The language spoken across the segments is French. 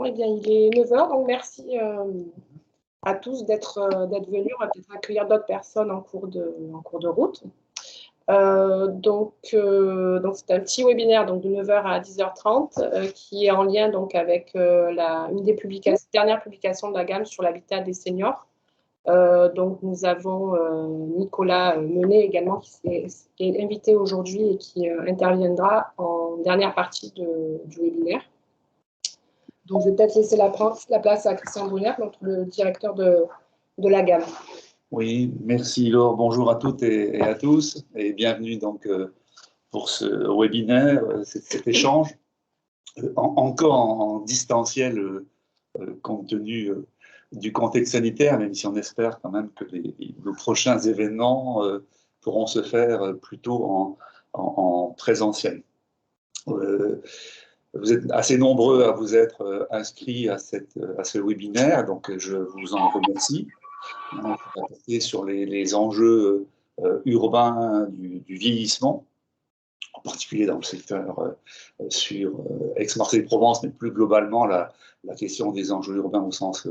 Bon, eh bien, il est 9 heures, donc merci à tous d'être venus. On va peut-être accueillir d'autres personnes en cours de route. Donc c'est un petit webinaire donc, de 9 heures à 10h30 qui est en lien donc, avec une des dernières publications de la gamme sur l'habitat des seniors. Donc nous avons Nicolas Menet également qui est invité aujourd'hui et qui interviendra en dernière partie du webinaire. Donc je vais peut-être laisser la place à Christian Brunner, le directeur de la gamme. Oui, merci Laure. Bonjour à toutes et à tous et bienvenue donc pour ce webinaire, cet échange, encore en distanciel compte tenu du contexte sanitaire, même si on espère quand même que les prochains événements pourront se faire plutôt en présentiel. Vous êtes assez nombreux à vous être inscrits à ce webinaire, donc je vous en remercie. On va porter sur les enjeux urbains du vieillissement, en particulier dans le secteur sur Aix-Marseille-Provence, mais plus globalement la question des enjeux urbains au sens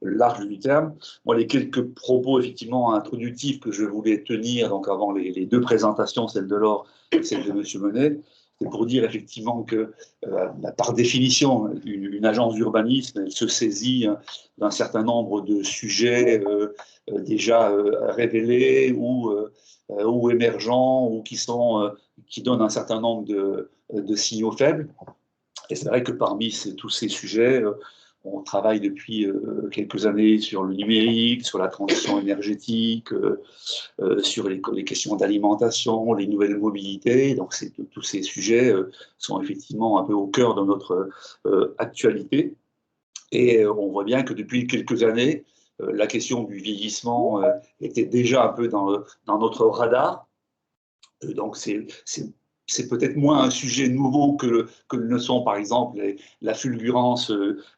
large du terme. Moi, les quelques propos effectivement introductifs que je voulais tenir donc avant les deux présentations, celle de Laure et celle de M. Menet, c'est pour dire effectivement que par définition, une agence d'urbanisme, elle se saisit d'un certain nombre de sujets déjà révélés ou émergents ou qui donnent un certain nombre de signaux faibles. Et c'est vrai que parmi tous ces sujets, on travaille depuis quelques années sur le numérique, sur la transition énergétique, sur les questions d'alimentation, les nouvelles mobilités. Donc tous ces sujets sont effectivement un peu au cœur de notre actualité. Et on voit bien que depuis quelques années, la question du vieillissement était déjà un peu dans notre radar. Donc c'est peut-être moins un sujet nouveau que ne sont par exemple la fulgurance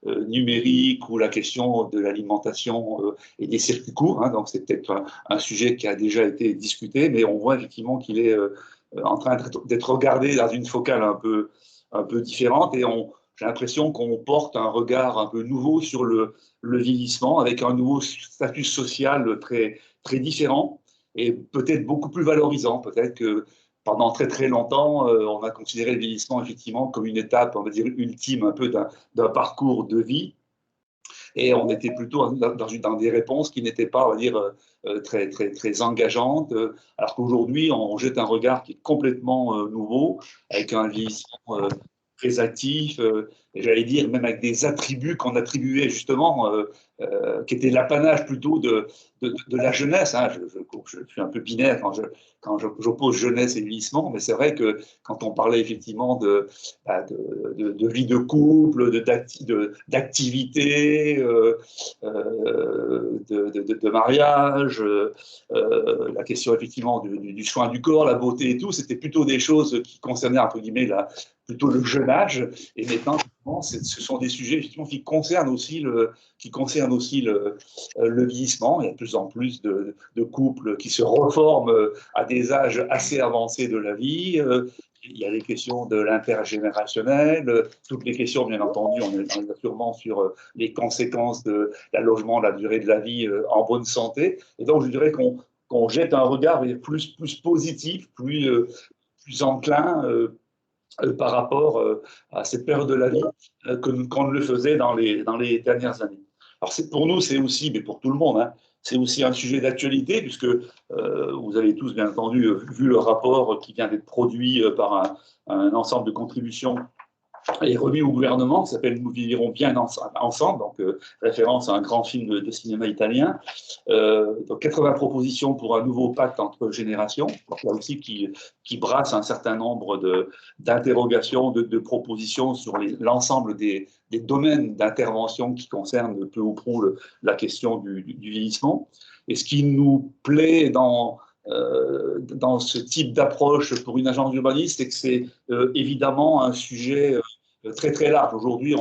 numérique ou la question de l'alimentation et des circuits courts. Hein. Donc c'est peut-être un sujet qui a déjà été discuté, mais on voit effectivement qu'il est en train d'être regardé dans une focale un peu différente et j'ai l'impression qu'on porte un regard un peu nouveau sur le vieillissement avec un nouveau statut social très, très différent et peut-être beaucoup plus valorisant. Peut-être que pendant très très longtemps, on a considéré le vieillissement effectivement comme une étape, on va dire, ultime un peu d'un parcours de vie. Et on était plutôt dans des réponses qui n'étaient pas, on va dire, très, très, très engageantes. Alors qu'aujourd'hui, on jette un regard qui est complètement nouveau, avec un vieillissement très actif, et j'allais dire même avec des attributs qu'on attribuait justement, qui étaient l'apanage plutôt de la jeunesse. Hein. Je suis un peu binaire quand j'oppose jeunesse et vieillissement, mais c'est vrai que quand on parlait effectivement de vie de couple, d'activité, de mariage, la question effectivement du soin du corps, la beauté et tout, c'était plutôt des choses qui concernaient entre guillemets plutôt le jeune âge. Et maintenant, ce sont des sujets effectivement qui concernent aussi le vieillissement. Il y a de plus en plus de couples qui se reforment à des âges assez avancés de la vie. Il y a les questions de l'intergénérationnel, toutes les questions, bien entendu, on est sûrement sur les conséquences de l'allongement de la durée de la vie en bonne santé. Et donc, je dirais qu'on jette un regard plus positif, plus enclin par rapport à cette période de la vie qu'on ne le faisait dans les dernières années. Alors pour nous, c'est aussi, mais pour tout le monde, hein, c'est aussi un sujet d'actualité, puisque vous avez tous, bien entendu, vu le rapport qui vient d'être produit par un ensemble de contributions et remis au gouvernement, qui s'appelle « Nous vivrons bien ensemble », donc référence à un grand film de cinéma italien. Donc 80 propositions pour un nouveau pacte entre générations, donc là aussi qui brasse un certain nombre d'interrogations, de propositions sur l'ensemble des domaines d'intervention qui concernent peu ou prou la question du vieillissement. Et ce qui nous plaît dans ce type d'approche pour une agence d'urbanisme, c'est que c'est évidemment un sujet très très large. Aujourd'hui,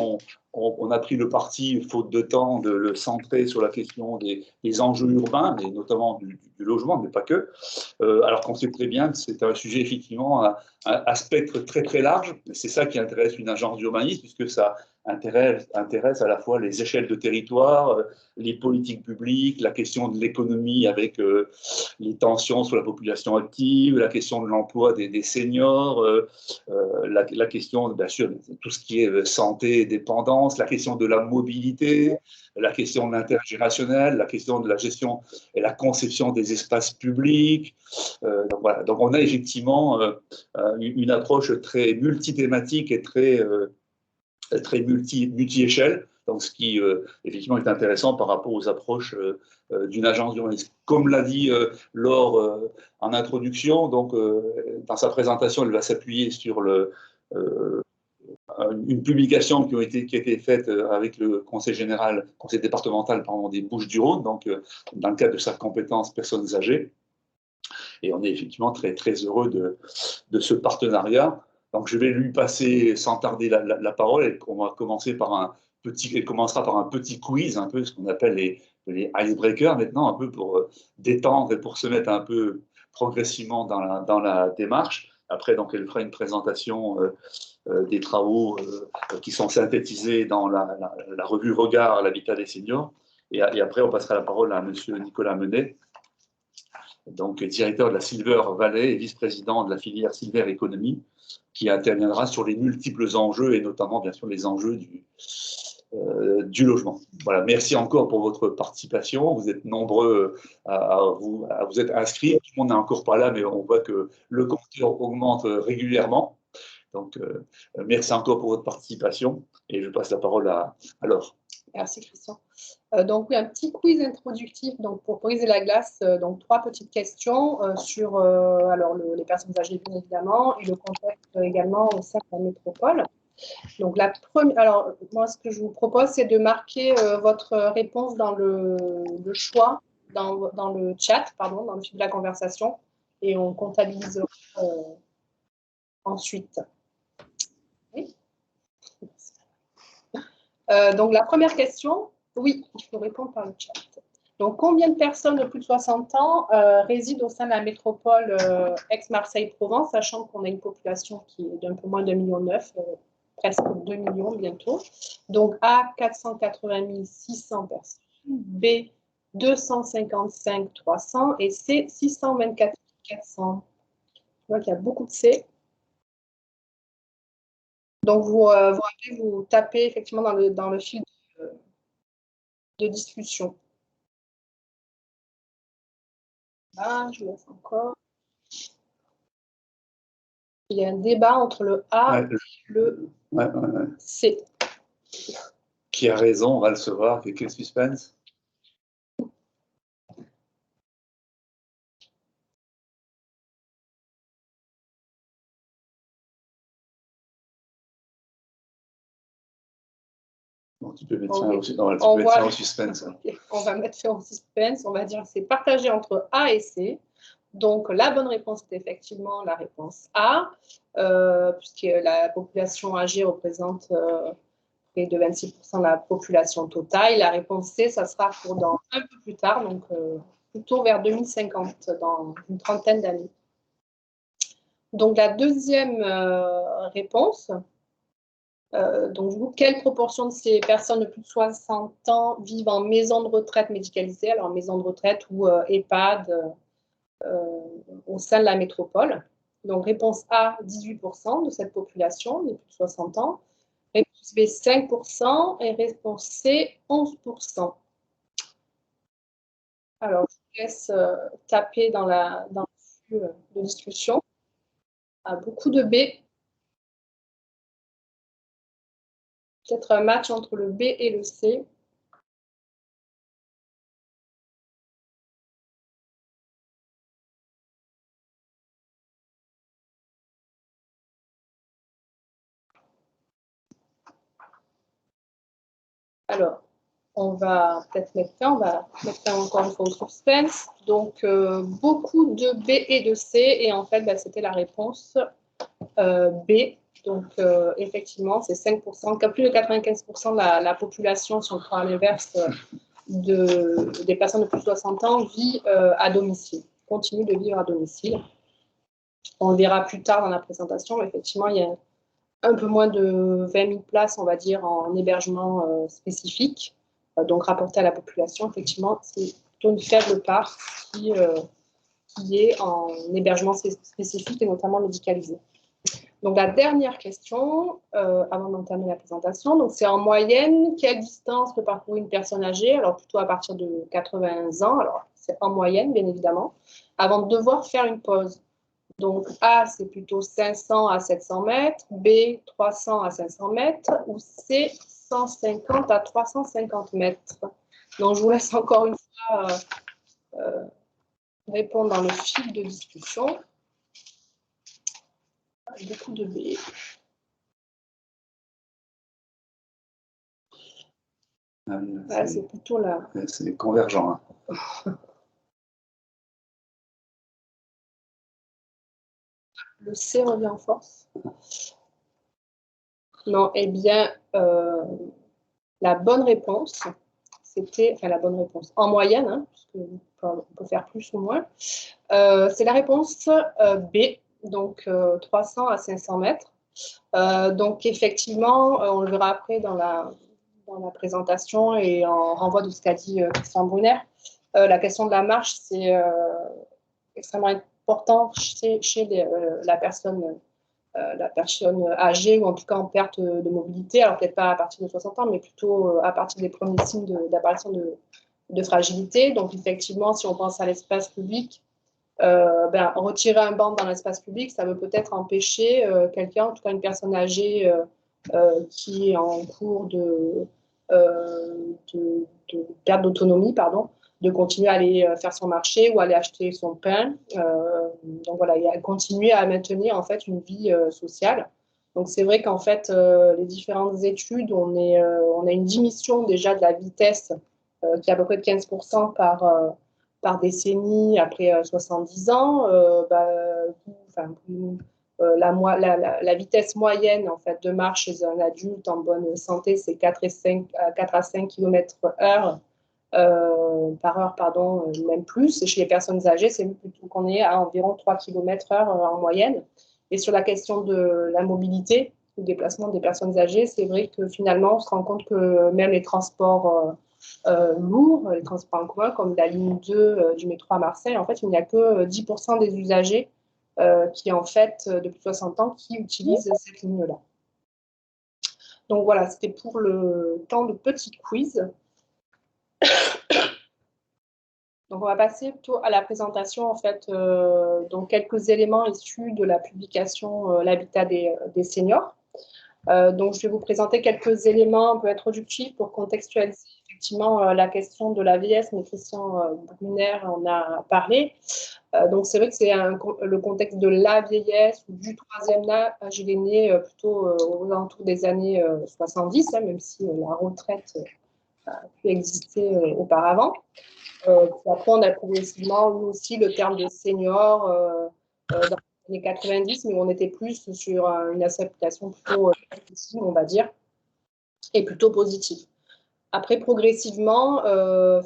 on a pris le parti, faute de temps, de le centrer sur la question des enjeux urbains, et notamment du logement, mais pas que, alors qu'on sait très bien que c'est un sujet effectivement à spectre très très large. C'est ça qui intéresse une agence d'urbanisme, puisque ça intéresse à la fois les échelles de territoire, les politiques publiques, la question de l'économie avec les tensions sur la population active, la question de l'emploi des seniors, la question, bien sûr, tout ce qui est santé et dépendance, la question de la mobilité, la question de l'intergénérationnel, la question de la gestion et la conception des espaces publics. Donc, voilà. Donc on a effectivement une approche très multithématique et très multi-échelle, donc ce qui effectivement est intéressant par rapport aux approches d'une agence d'urbanisme. Comme l'a dit Laure en introduction, donc dans sa présentation, elle va s'appuyer sur une publication qui a été faite avec le conseil départemental pardon, des Bouches-du-Rhône, donc dans le cadre de sa compétence personnes âgées. Et on est effectivement très, très heureux de ce partenariat. Donc, je vais lui passer sans tarder la parole. Elle commencera par un petit quiz, un peu ce qu'on appelle les icebreakers maintenant, un peu pour détendre et pour se mettre un peu progressivement dans la démarche. Après, donc, elle fera une présentation des travaux qui sont synthétisés dans la revue Regard, l'habitat des seniors. Et après, on passera la parole à M. Nicolas Menet, donc directeur de la Silver Valley et vice-président de la filière Silver Economy, qui interviendra sur les multiples enjeux et notamment, bien sûr, les enjeux du logement. Voilà, merci encore pour votre participation. Vous êtes nombreux à vous être inscrits. Tout le monde n'est encore pas là, mais on voit que le compteur augmente régulièrement. Donc, merci encore pour votre participation et je passe la parole à Laure. Merci Christian. Donc oui, un petit quiz introductif donc, pour briser la glace. Donc 3 petites questions sur alors les personnes âgées bien évidemment et le contexte également au sein de la métropole. Donc la première, alors moi ce que je vous propose c'est de marquer votre réponse dans le choix, dans le chat, pardon, dans le fil de la conversation et on comptabilisera ensuite. Oui. Donc la première question, oui, il faut répondre par le chat. Donc combien de personnes de plus de 60 ans résident au sein de la métropole Aix-Marseille-Provence, sachant qu'on a une population qui est d'un peu moins de 1,9 million, presque 2 millions bientôt. Donc A, 480 600 personnes, B, 255 300 et C, 624 400. Je vois qu'il y a beaucoup de C. Donc, vous tapez effectivement dans le fil de discussion. Ah, je vous laisse encore. Il y a un débat entre le A et le C. Qui a raison, on va le savoir. Quel suspense. Bon, tu peux mettre fin au suspense. Okay. On va mettre fin au suspense. On va dire que c'est partagé entre A et C. Donc, la bonne réponse est effectivement la réponse A, puisque la population âgée représente près de 26% de la population totale. La réponse C, ça sera pour dans un peu plus tard, donc plutôt vers 2050, dans une trentaine d'années. Donc, la deuxième réponse, donc, quelle proportion de ces personnes de plus de 60 ans vivent en maison de retraite médicalisée, alors maison de retraite ou EHPAD au sein de la métropole? Donc, réponse A, 18% de cette population des plus de 60 ans. Réponse B, 5% et réponse C, 11%. Alors, je vous laisse taper dans le flux de discussion. Beaucoup de B. Peut-être un match entre le B et le C. Alors, on va peut-être mettre fin, on va mettre fin encore une fois au suspense. Donc, beaucoup de B et de C, et en fait, c'était la réponse B. Donc, effectivement, c'est 5%, plus de 95% de la population, si on prend à l'inverse, des personnes de plus de 60 ans, vit à domicile, continue de vivre à domicile. On le verra plus tard dans la présentation, mais effectivement, il y a un peu moins de 20 000 places, on va dire, en hébergement spécifique. Donc, rapporté à la population, effectivement, c'est plutôt une faible part qui est en hébergement spécifique et notamment médicalisé. Donc, la dernière question, avant d'entamer la présentation, donc c'est en moyenne, quelle distance peut parcourir une personne âgée, alors plutôt à partir de 80 ans, alors c'est en moyenne, bien évidemment, avant de devoir faire une pause. Donc, A, c'est plutôt 500 à 700 mètres, B, 300 à 500 mètres, ou C, 150 à 350 mètres. Donc, je vous laisse encore une fois répondre dans le fil de discussion. Beaucoup de B. C'est plutôt là. C'est convergent. Hein. Le C revient en force. Non, eh bien, la bonne réponse, c'était, enfin la bonne réponse, en moyenne, hein, parce qu'on peut faire plus ou moins, c'est la réponse B, donc 300 à 500 mètres. Donc effectivement, on le verra après dans la présentation et en renvoi de ce qu'a dit Christian Brunner, la question de la marche, c'est extrêmement important chez la personne âgée ou en tout cas en perte de mobilité, alors peut-être pas à partir de 60 ans, mais plutôt à partir des premiers signes d'apparition de fragilité. Donc effectivement, si on pense à l'espace public, retirer un banc dans l'espace public, ça veut peut-être empêcher quelqu'un, en tout cas une personne âgée qui est en cours de perte d'autonomie, de continuer à aller faire son marché ou aller acheter son pain. Donc voilà, et à continuer à maintenir en fait une vie sociale. Donc c'est vrai qu'en fait, les différentes études, on a une diminution déjà de la vitesse qui est à peu près de 15% par décennie après 70 ans. La vitesse moyenne en fait, de marche chez un adulte en bonne santé, c'est 4 à 5 km/h. Par heure, même plus. Et chez les personnes âgées, c'est plutôt qu'on est à environ 3 km/h en moyenne. Et sur la question de la mobilité, du déplacement des personnes âgées, c'est vrai que finalement, on se rend compte que même les transports lourds, les transports en commun, comme la ligne 2 du métro à Marseille, en fait, il n'y a que 10% des usagers qui, en fait, depuis 60 ans, qui utilisent cette ligne-là. Donc voilà, c'était pour le temps de petit quiz. Donc, on va passer plutôt à la présentation, en fait, donc quelques éléments issus de la publication L'habitat des seniors. Donc, je vais vous présenter quelques éléments un peu introductifs pour contextualiser effectivement la question de la vieillesse, mais Christian Brunner en a parlé. Donc, c'est vrai que c'est le contexte de la vieillesse ou du troisième âge, il est né plutôt aux alentours des années 70, hein, même si la retraite a pu exister auparavant. Puis après, on a progressivement eu aussi le terme de senior dans les années 90, mais on était plus sur une acceptation plutôt positive, on va dire, et plutôt positive. Après, progressivement,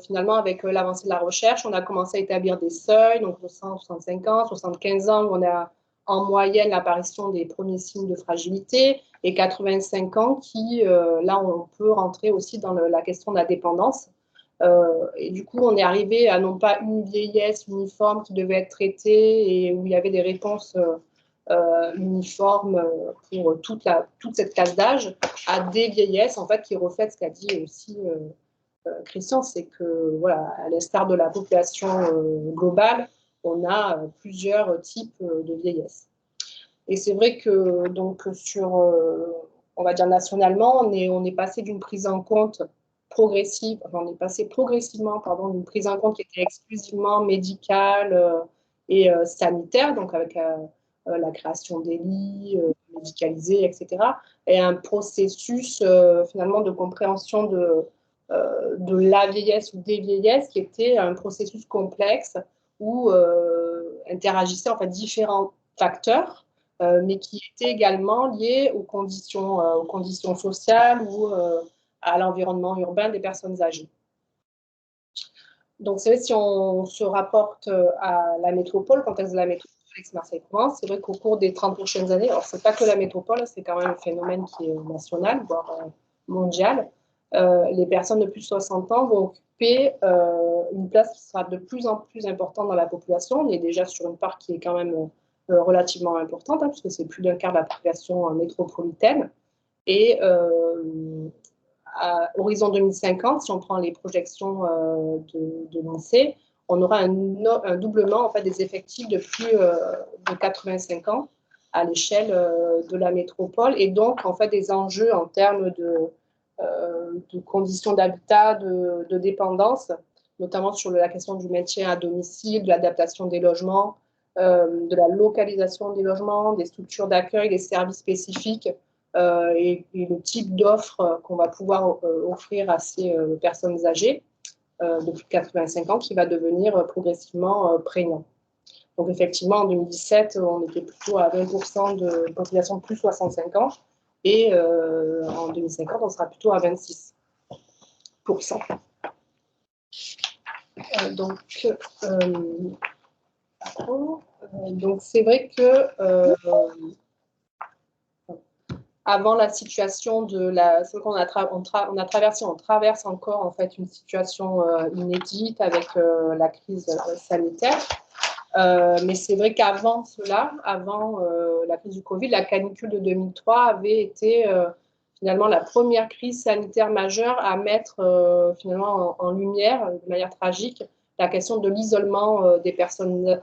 finalement, avec l'avancée de la recherche, on a commencé à établir des seuils, donc 65 ans, 75 ans, où on a en moyenne l'apparition des premiers signes de fragilité, et 85 ans qui, là, on peut rentrer aussi dans la question de la dépendance. Et du coup, on est arrivé à non pas une vieillesse uniforme qui devait être traitée et où il y avait des réponses uniformes pour toute cette classe d'âge, à des vieillesses en fait qui reflètent ce qu'a dit aussi Christian, c'est que voilà, à l'instar de la population globale, on a plusieurs types de vieillesse. Et c'est vrai que donc on va dire nationalement, on est passé d'une prise en compte progressive, enfin, on est passé progressivement, d'une prise en compte qui était exclusivement médicale et sanitaire, donc avec la création des lits médicalisés, etc., et un processus finalement de compréhension de la vieillesse ou des vieillesses qui était un processus complexe où interagissaient en fait différents facteurs mais qui étaient également liées aux conditions sociales ou à l'environnement urbain des personnes âgées. Donc, c'est vrai, si on se rapporte à la métropole, quand elle est la métropole Aix-Marseille-Provence, c'est vrai qu'au cours des 30 prochaines années, alors c'est pas que la métropole, c'est quand même un phénomène qui est national, voire mondial, les personnes de plus de 60 ans vont occuper une place qui sera de plus en plus importante dans la population. On est déjà sur une part qui est quand même relativement importante, hein, puisque c'est plus d'un quart de la population métropolitaine. Et à horizon 2050, si on prend les projections de l'INSEE, on aura un doublement en fait, des effectifs de plus de 85 ans à l'échelle de la métropole, et donc en fait des enjeux en termes de conditions d'habitat, de dépendance, notamment sur la question du maintien à domicile, de l'adaptation des logements, de la localisation des logements, des structures d'accueil, des services spécifiques, et le type d'offre qu'on va pouvoir offrir à ces personnes âgées de plus de 85 ans qui va devenir progressivement prégnant. Donc effectivement, en 2017, on était plutôt à 20% de population de plus de 65 ans et en 2050, on sera plutôt à 26%. Donc c'est vrai que avant la situation de la, ce qu'on a, on a traversé, on traverse encore en fait une situation inédite avec la crise sanitaire. Mais c'est vrai qu'avant cela, avant la crise du Covid, la canicule de 2003 avait été finalement la première crise sanitaire majeure à mettre finalement en lumière, de manière tragique, la question de l'isolement des personnes,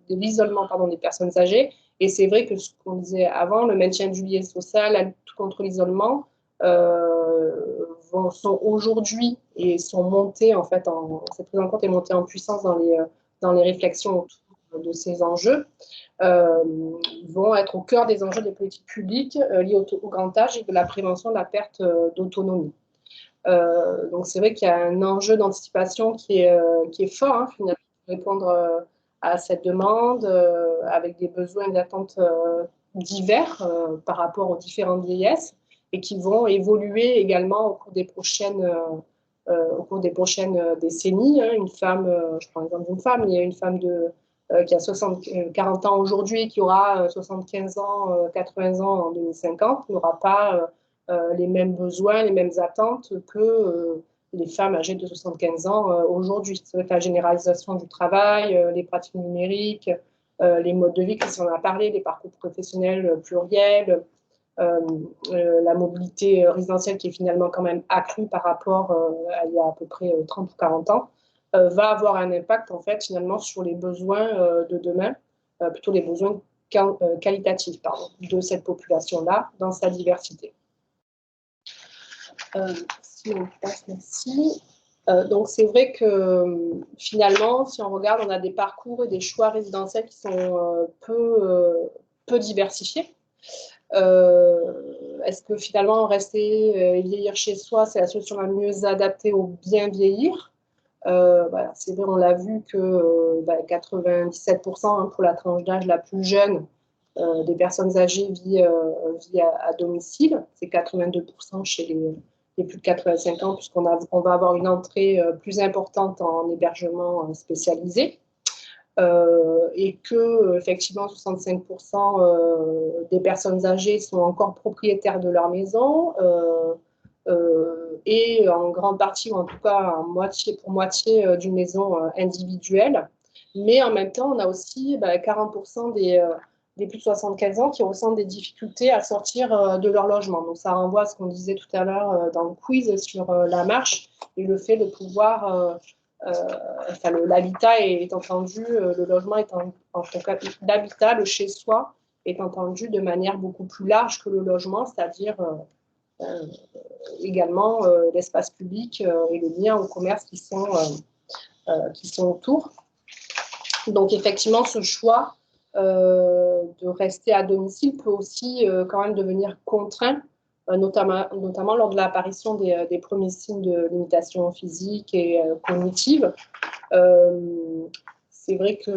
des personnes âgées. Et c'est vrai que ce qu'on disait avant, le maintien du lien social, la lutte contre l'isolement, sont aujourd'hui et sont montés en fait, cette prise en compte est montée en puissance dans les réflexions autour de ces enjeux, vont être au cœur des enjeux des politiques publiques liées au grand âge et de la prévention de la perte d'autonomie. Donc c'est vrai qu'il y a un enjeu d'anticipation qui est fort, hein, finalement, pour répondre à cette demande, avec des besoins et des attentes divers par rapport aux différentes vieillesses, et qui vont évoluer également au cours des prochaines décennies. Hein. Une femme, je prends l'exemple d'une femme, il y a une femme qui a 40 ans aujourd'hui, qui aura 75 ans, 80 ans en 2050, n'aura pas les mêmes besoins, les mêmes attentes que les femmes âgées de 75 ans aujourd'hui. C'est vrai que la généralisation du travail, les pratiques numériques, les modes de vie, qui en a parlé, les parcours professionnels pluriels, la mobilité résidentielle qui est finalement quand même accrue par rapport à il y a à peu près 30 ou 40 ans, va avoir un impact en fait finalement sur les besoins de demain, plutôt les besoins qualitatifs de cette population-là dans sa diversité. Si on passe, merci. Donc c'est vrai que finalement, si on regarde, on a des parcours et des choix résidentiels qui sont peu diversifiés. Est-ce que finalement rester et vieillir chez soi, c'est la solution la mieux adaptée au bien vieillir? Voilà, c'est vrai, on l'a vu que 97% hein, pour la tranche d'âge la plus jeune des personnes âgées vit à domicile. C'est 82% chez les plus de 85 ans, puisqu'on va avoir une entrée plus importante en hébergement spécialisé. Et que effectivement 65% des personnes âgées sont encore propriétaires de leur maison et en grande partie, ou en tout cas pour moitié d'une maison individuelle. Mais en même temps, on a aussi 40% des plus de 75 ans qui ressentent des difficultés à sortir de leur logement. Donc ça renvoie à ce qu'on disait tout à l'heure dans le quiz sur la marche et le fait de pouvoir l'habitat est entendu, le logement est en tout cas l'habitat, le chez-soi est entendu de manière beaucoup plus large que le logement, c'est-à-dire également l'espace public et les liens au commerce qui sont autour. Donc effectivement, ce choix de rester à domicile peut aussi quand même devenir contraint, notamment lors de l'apparition des premiers signes de limitation physique et cognitive. c'est vrai qu'il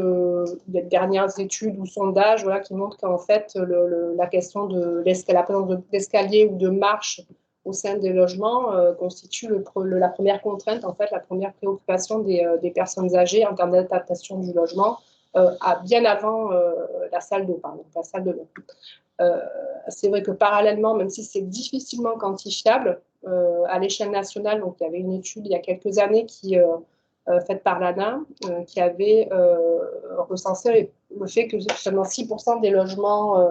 y a de dernières études ou sondages voilà, qui montrent qu'en fait, la question de la présence d'escalier ou de marche au sein des logements constitue la première contrainte, en fait, la première préoccupation des personnes âgées en termes d'adaptation du logement, bien avant la salle de bain. La salle de bain. C'est vrai que parallèlement, même si c'est difficilement quantifiable, à l'échelle nationale, donc il y avait une étude il y a quelques années faite par l'ANA, qui avait recensé le fait que seulement 6% des logements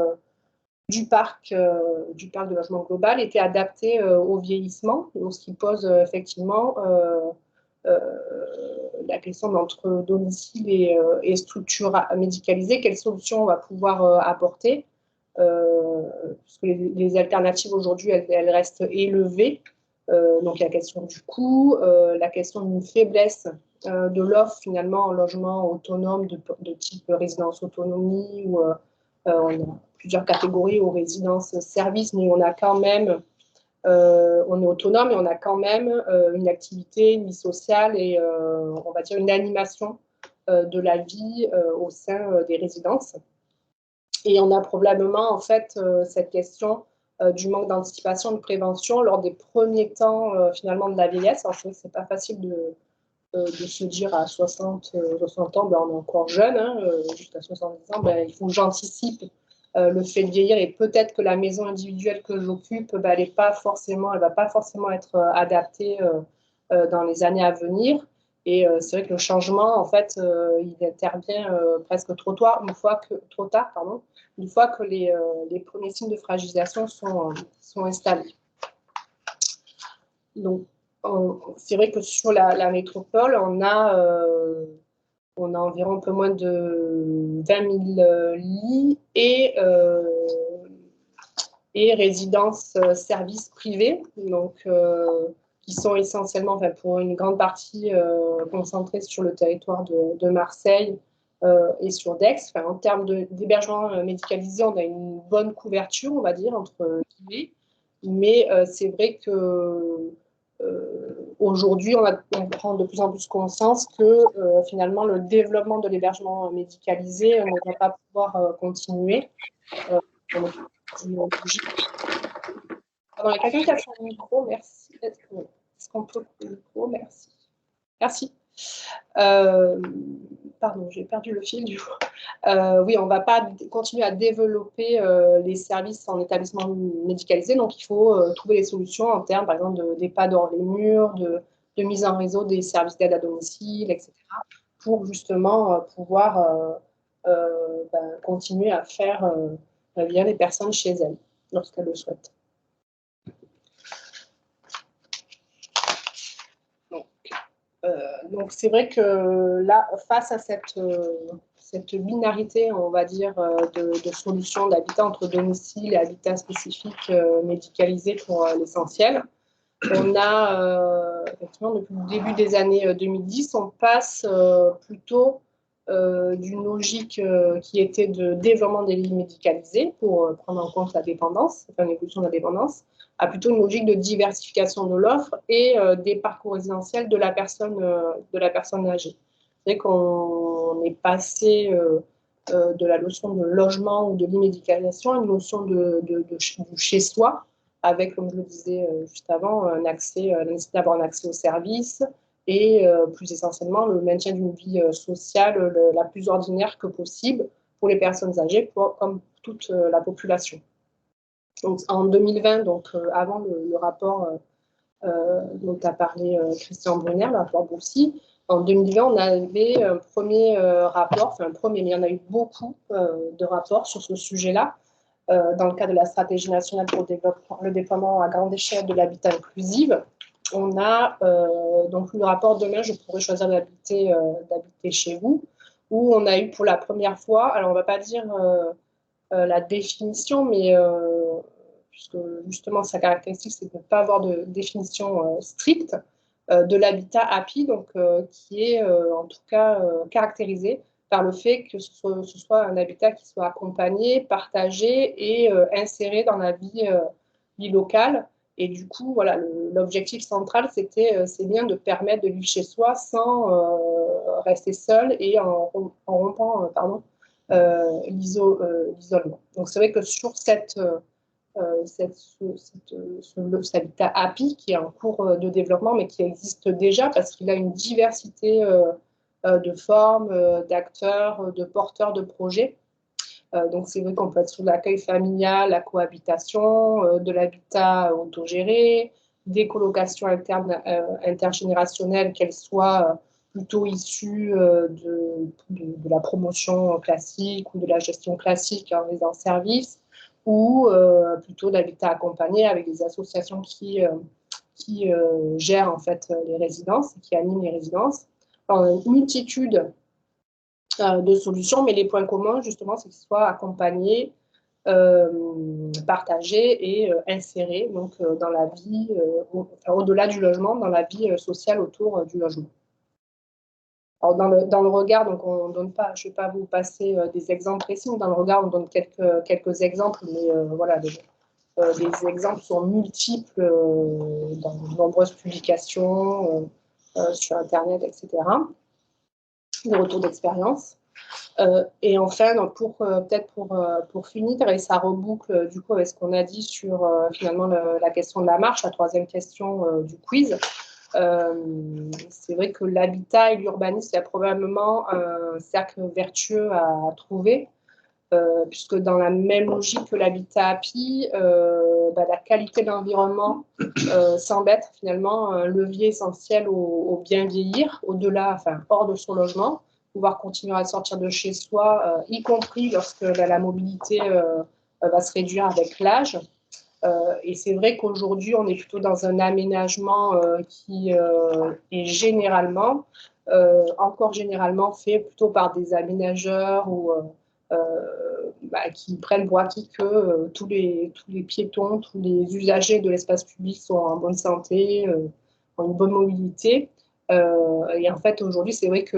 du parc de logement global étaient adaptés au vieillissement, donc ce qui pose effectivement la question d'entre domicile et structure médicalisée, quelles solutions on va pouvoir apporter, puisque les alternatives aujourd'hui, elles restent élevées. Donc la question du coût, la question d'une faiblesse de l'offre finalement en logement autonome de type résidence autonomie, où on a plusieurs catégories aux résidences services, mais on a quand même on est autonome et on a quand même une activité, une vie sociale et on va dire une animation de la vie au sein des résidences. Et on a probablement en fait cette question du manque d'anticipation, de prévention lors des premiers temps finalement de la vieillesse. Alors c'est pas facile de se dire à 60 ans, ben, on est encore jeune, hein, jusqu'à 70 ans, ben, il faut que j'anticipe le fait de vieillir et peut-être que la maison individuelle que j'occupe, ben, elle ne va pas forcément être adaptée dans les années à venir. Et c'est vrai que le changement, en fait, il intervient presque trop tard, une fois que les premiers signes de fragilisation sont installés. Donc, c'est vrai que sur la métropole, on a environ un peu moins de 20 000 lits et résidences services privés, donc, qui sont essentiellement, enfin, pour une grande partie, concentrées sur le territoire de Marseille et sur Daix. Enfin, en termes d'hébergement médicalisé, on a une bonne couverture, on va dire, entre guillemets. Mais c'est vrai que aujourd'hui, on prend de plus en plus conscience que finalement, le développement de l'hébergement médicalisé ne va pas pouvoir continuer. Pardon, il y a quelqu'un qui a son micro, merci. Est-ce qu'on peut couper le micro? Merci. Merci. Pardon, j'ai perdu le fil du coup. Oui, on ne va pas continuer à développer les services en établissement médicalisé, donc il faut trouver des solutions en termes, par exemple, d'EHPAD hors les murs, de mise en réseau des services d'aide à domicile, etc., pour justement pouvoir continuer à faire bien les personnes chez elles, lorsqu'elles le souhaitent. Donc c'est vrai que là, face à cette binarité, on va dire, de solutions d'habitat entre domicile et habitat spécifique médicalisé pour l'essentiel, on a, effectivement, depuis le début des années 2010, on passe plutôt d'une logique qui était de développement des lits médicalisés pour prendre en compte la dépendance, enfin l'évolution de la dépendance, à plutôt une logique de diversification de l'offre et des parcours résidentiels de la personne âgée. C'est qu'on est passé de la notion de logement ou de l'immédicalisation à une notion du chez-soi, avec, comme je le disais juste avant, la nécessité d'avoir un accès aux services et plus essentiellement le maintien d'une vie sociale la plus ordinaire que possible pour les personnes âgées, comme toute la population. Donc, en 2020, donc, avant le rapport dont a parlé Christian Brunner, le rapport Boursy, en 2020, on avait un premier rapport, enfin un premier, mais il y en a eu beaucoup de rapports sur ce sujet-là, dans le cadre de la stratégie nationale pour le déploiement à grande échelle de l'habitat inclusif. On a donc le rapport Demain, je pourrais choisir d'habiter chez vous, où on a eu pour la première fois, alors on ne va pas dire la définition, mais puisque justement sa caractéristique, c'est de ne pas avoir de définition stricte de l'habitat happy, donc qui est en tout cas caractérisé par le fait que ce soit un habitat qui soit accompagné, partagé et inséré dans la vie locale. Et du coup, voilà, l'objectif central, c'est bien de permettre de vivre chez soi sans rester seul et en rompant l'isolement. Donc c'est vrai que sur cet habitat happy qui est en cours de développement, mais qui existe déjà parce qu'il a une diversité de formes, d'acteurs, de porteurs de projets. Donc c'est vrai qu'on peut être sur l'accueil familial, la cohabitation, de l'habitat autogéré, des colocations intergénérationnelles, qu'elles soient plutôt issues de la promotion classique ou de la gestion classique en résidence-service, ou plutôt d'habitat accompagné avec des associations qui gèrent en fait les résidences, qui animent les résidences. Alors, une multitude de solutions, mais les points communs, justement, c'est qu'ils soient accompagnés, partagés et insérés donc, dans la vie, au-delà du logement, dans la vie sociale autour du logement. Alors, dans le regard, donc on donne pas, je ne vais pas vous passer des exemples précis, dans le regard, on donne quelques exemples, mais voilà, les exemples sont multiples dans de nombreuses publications sur Internet, etc. Des retours d'expérience. Et enfin, peut-être pour finir, et ça reboucle du coup avec ce qu'on a dit sur finalement la question de la marche, la troisième question du quiz. C'est vrai que l'habitat et l'urbanisme, il y a probablement un cercle vertueux à trouver, puisque dans la même logique que l'habitat happy, la qualité de l'environnement semble être finalement un levier essentiel au bien vieillir, au-delà, enfin hors de son logement, pouvoir continuer à sortir de chez soi, y compris lorsque la mobilité va se réduire avec l'âge. Et c'est vrai qu'aujourd'hui, on est plutôt dans un aménagement qui est généralement, encore généralement fait plutôt par des aménageurs ou qui prennent pour acquis que tous les piétons, tous les usagers de l'espace public sont en bonne santé, ont une bonne mobilité. Et en fait, aujourd'hui, c'est vrai que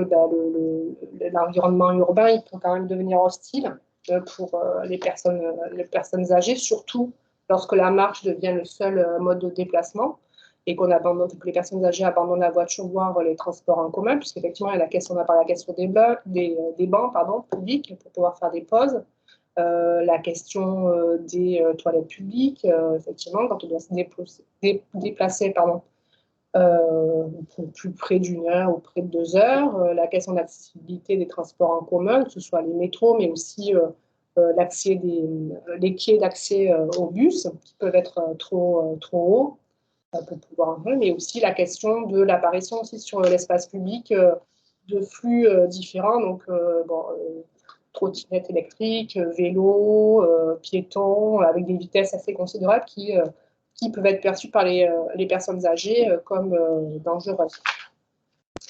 l'environnement urbain, il peut quand même devenir hostile pour les personnes âgées, surtout lorsque la marche devient le seul mode de déplacement et que les personnes âgées abandonnent la voiture, voire les transports en commun, puisqu'effectivement, on a parlé de la question des bancs publics pour pouvoir faire des pauses. La question des toilettes publiques, effectivement, quand on doit se déplacer plus près d'une heure ou près de 2 heures, la question d'accessibilité des transports en commun, que ce soit les métros, mais aussi les quais d'accès aux bus, qui peuvent être trop hauts pour pouvoir entrer, mais aussi la question de l'apparition aussi sur l'espace public de flux différents, donc trottinettes électriques, vélos, piétons, avec des vitesses assez considérables qui peuvent être perçues par les personnes âgées comme dangereuses,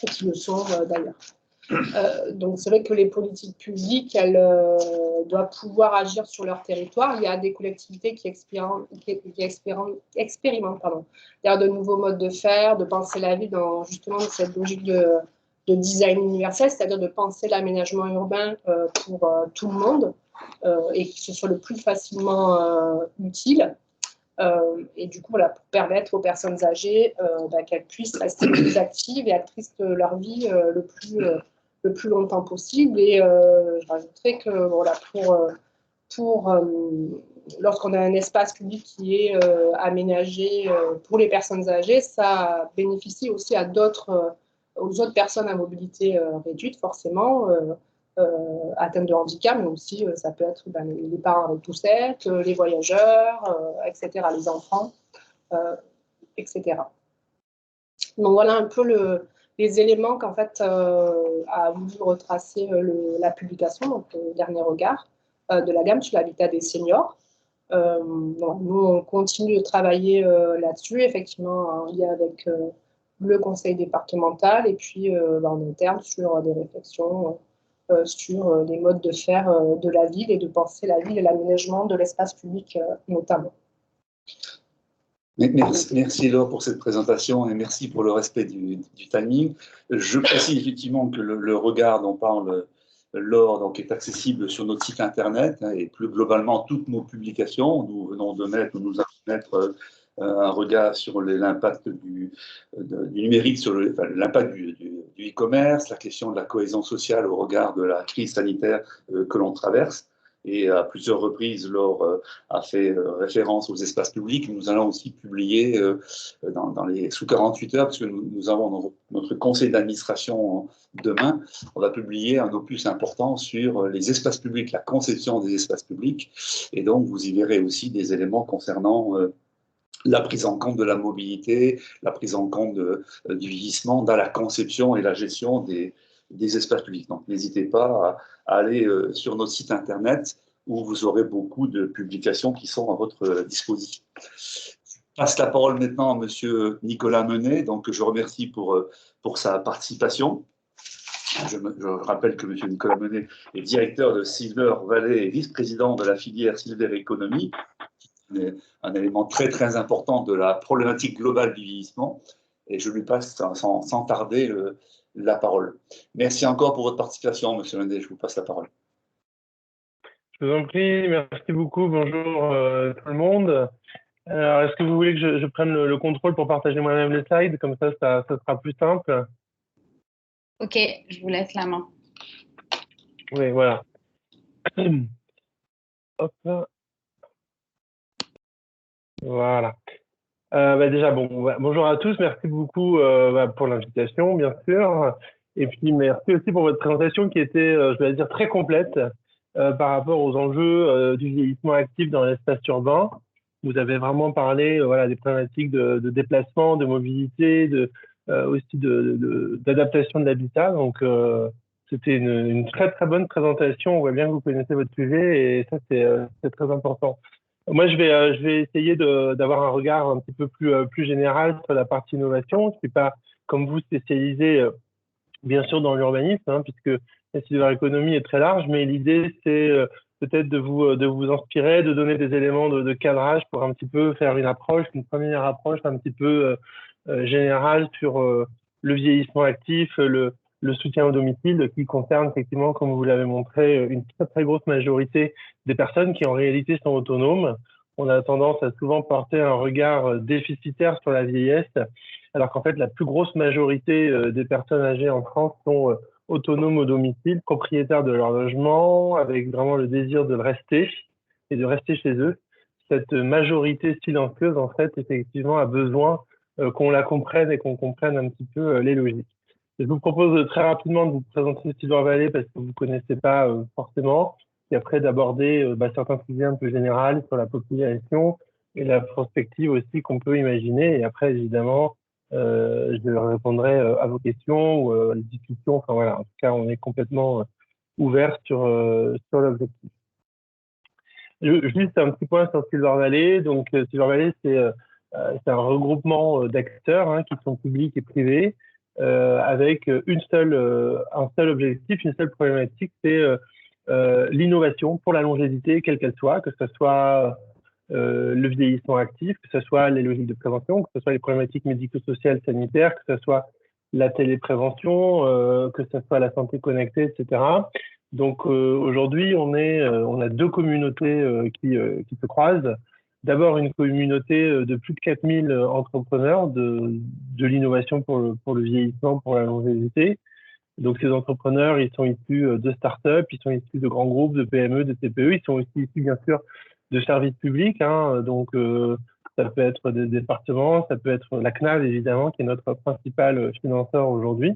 et qui le sont d'ailleurs. Donc c'est vrai que les politiques publiques, elles doivent pouvoir agir sur leur territoire. Il y a des collectivités qui expérimentent de nouveaux modes de faire, de penser la ville dans justement cette logique de design universel, c'est-à-dire de penser l'aménagement urbain pour tout le monde et que ce soit le plus facilement utile. Et du coup, voilà, pour permettre aux personnes âgées qu'elles puissent rester plus actives et actrices de leur vie le plus longtemps possible. Et je rajouterais que voilà, lorsqu'on a un espace public qui est aménagé pour les personnes âgées, ça bénéficie aussi aux autres personnes à mobilité réduite, forcément, atteintes de handicap, mais aussi ça peut être les parents avec poussette, les voyageurs, etc., les enfants, etc. Donc voilà un peu les éléments qu'en fait a voulu retracer la publication, donc le dernier regard de la gamme sur l'habitat des seniors. Nous, on continue de travailler là-dessus, effectivement, en lien avec le conseil départemental et puis en interne sur des réflexions sur les modes de faire de la ville et de penser la ville et l'aménagement de l'espace public notamment. Merci Laure pour cette présentation et merci pour le respect du timing. Je précise effectivement que le regard dont parle Laure donc, est accessible sur notre site internet et plus globalement toutes nos publications. Nous venons de nous mettre un regard sur l'impact du numérique, sur l'impact du e-commerce, la question de la cohésion sociale au regard de la crise sanitaire que l'on traverse. Et à plusieurs reprises, Laure a fait référence aux espaces publics. Nous allons aussi publier sous 48 heures, parce que nous avons notre conseil d'administration demain, on va publier un opus important sur les espaces publics, la conception des espaces publics. Et donc, vous y verrez aussi des éléments concernant la prise en compte de la mobilité, la prise en compte du vieillissement dans la conception et la gestion des espaces publics. Donc, n'hésitez pas à aller sur notre site Internet où vous aurez beaucoup de publications qui sont à votre disposition. Je passe la parole maintenant à M. Nicolas Menet. Donc, je remercie pour sa participation. Je rappelle que M. Nicolas Menet est directeur de Silver Valley et vice-président de la filière Silver Economy, un élément très très important de la problématique globale du vieillissement. Et je lui passe sans tarder la parole. Merci encore pour votre participation, M. Menet. Je vous passe la parole. Je vous en prie, merci beaucoup. Bonjour tout le monde. Alors, est-ce que vous voulez que je prenne le contrôle pour partager moi-même les slides? Comme ça sera plus simple. Ok, je vous laisse la main. Oui, voilà. Hop là. Voilà. Déjà, bonjour à tous. Merci beaucoup pour l'invitation, bien sûr. Et puis, merci aussi pour votre présentation qui était, je vais dire, très complète par rapport aux enjeux du vieillissement actif dans l'espace urbain. Vous avez vraiment parlé des problématiques de déplacement, de mobilité, aussi d'adaptation de l'habitat. Donc, c'était une très, très bonne présentation. On voit bien que vous connaissez votre sujet et ça, c'est très important. Moi, je vais essayer d'avoir un regard un petit peu plus général sur la partie innovation. Je ne suis pas, comme vous, spécialisé, bien sûr, dans l'urbanisme, hein, puisque la cyberéconomie est très large, mais l'idée, c'est peut-être de vous inspirer, de donner des éléments de cadrage pour un petit peu faire une première approche un petit peu générale sur le vieillissement actif, le soutien au domicile, qui concerne effectivement, comme vous l'avez montré, une très très grosse majorité des personnes qui en réalité sont autonomes. On a tendance à souvent porter un regard déficitaire sur la vieillesse, alors qu'en fait la plus grosse majorité des personnes âgées en France sont autonomes au domicile, propriétaires de leur logement, avec vraiment le désir de le rester et de rester chez eux. Cette majorité silencieuse, en fait, effectivement, a besoin qu'on la comprenne et qu'on comprenne un petit peu les logiques. Je vous propose très rapidement de vous présenter Silver Valley parce que vous ne connaissez pas forcément, et après d'aborder certains sujets un peu généraux sur la population et la perspective aussi qu'on peut imaginer. Et après, évidemment, je répondrai à vos questions ou à la discussion. Enfin voilà, en tout cas, on est complètement ouvert sur l'objectif. Juste un petit point sur Silver Valley. Donc, Silver Valley, c'est un regroupement d'acteurs qui sont publics et privés avec un seul objectif, une seule problématique, c'est l'innovation pour la longévité, quelle qu'elle soit, que ce soit le vieillissement actif, que ce soit les logiques de prévention, que ce soit les problématiques médico-sociales, sanitaires, que ce soit la téléprévention, que ce soit la santé connectée, etc. Donc aujourd'hui, on a deux communautés qui se croisent. D'abord, une communauté de plus de 4000 entrepreneurs de l'innovation pour le vieillissement, pour la longévité. Donc ces entrepreneurs, ils sont issus de start-up, ils sont issus de grands groupes, de PME, de TPE, ils sont aussi issus bien sûr de services publics. Donc ça peut être des départements, ça peut être la CNAV évidemment, qui est notre principal financeur aujourd'hui.